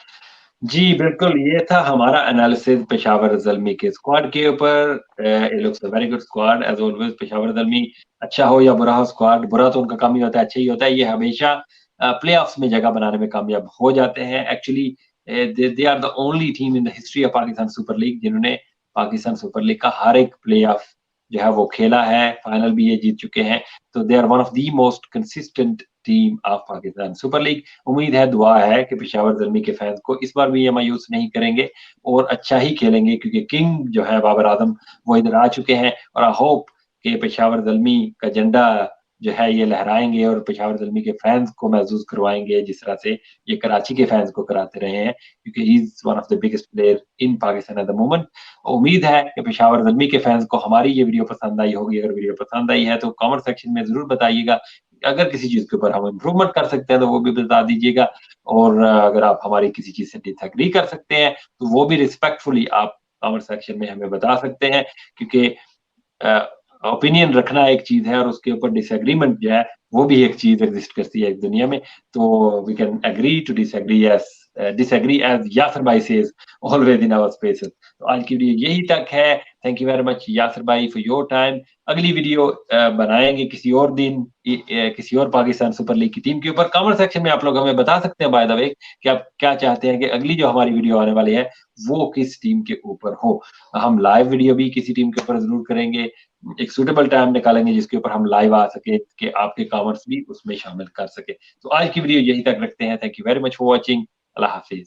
जी बिल्कुल, ये था हमारा एनालिसिस पेशावर ज़ल्मी के स्क्वाड के ऊपर. It looks a very good squad as always. Peshawar Zalmi अच्छा हो या बुरा हो स्क्वाड, बुरा तो उनका काम ही होता है, अच्छा ही होता है. ये हमेशा प्लेऑफ्स में जगह बनाने में कामयाब हो जाते हैं. Actually they are the only team in the history of Pakistan Super League जिन्होंने पाकिस्तान सुपर लीग का हर एक प्लेऑफ जो है वो खेला है, फाइनल भी ये जीत चुके हैं. तो they are one of the most consistent team of Pakistan Super League. उम्मीद है, दुआ है कि पेशावर ज़ल्मी के फैंस को इस बार भी ये मायूस नहीं करेंगे और अच्छा ही खेलेंगे, क्योंकि किंग जो है बाबर आजम वो इधर आ चुके हैं. और आई होप कि पेशावर ज़ल्मी का झंडा जो है ये लहराएंगे और पेशावर ज़ल्मी के फैंस को महसूस करवाएंगे जिस तरह से ये कराची के फैंस को कराते रहे हैं, क्योंकि ही is one of the biggest player in Pakistan at the moment. उम्मीद है कि पेशावर ज़ल्मी के फैंस को हमारी ये वीडियो पसंद आई होगी. अगर वीडियो पसंद आई है तो कमेंट सेक्शन में जरूर बताइएगा अगर किसी चीज के ऊपर हम इम्प्रूवमेंट कर सकते हैं तो वो भी बता दीजिएगा, और अगर आप हमारी किसी चीज से डिसएग्री कर सकते हैं तो वो भी रिस्पेक्टफुली आप कमेंट सेक्शन में हमें बता सकते हैं, क्योंकि ओपिनियन रखना एक चीज है और उसके ऊपर डिसएग्रीमेंट जो है वो भी एक चीज एग्जिस्ट करती है इस दुनिया में। तो we can agree to disagree as disagree as Yasir bhai says always in our spaces। तो आज की वीडियो यही तक है। Thank you very much Yasir भाई फॉर योर टाइम। अगली वीडियो बनाएंगे किसी और दिन किसी और पाकिस्तान सुपर लीग की टीम के ऊपर। कमेंट सेक्शन में आप लोग हमें बता सकते हैं बाय द वे कि आप क्या चाहते हैं कि अगली जो हमारी वीडियो आने वाली है वो किस टीम के ऊपर हो। हम लाइव वीडियो भी किसी टीम के ऊपर जरूर करेंगे, एक सुटेबल टाइम निकालेंगे जिसके ऊपर हम लाइव आ सके कि आपके कमेंट्स भी उसमें शामिल कर सके। तो आज की वीडियो यही तक रखते हैं। Thank you very much for watching. Allah Hafiz.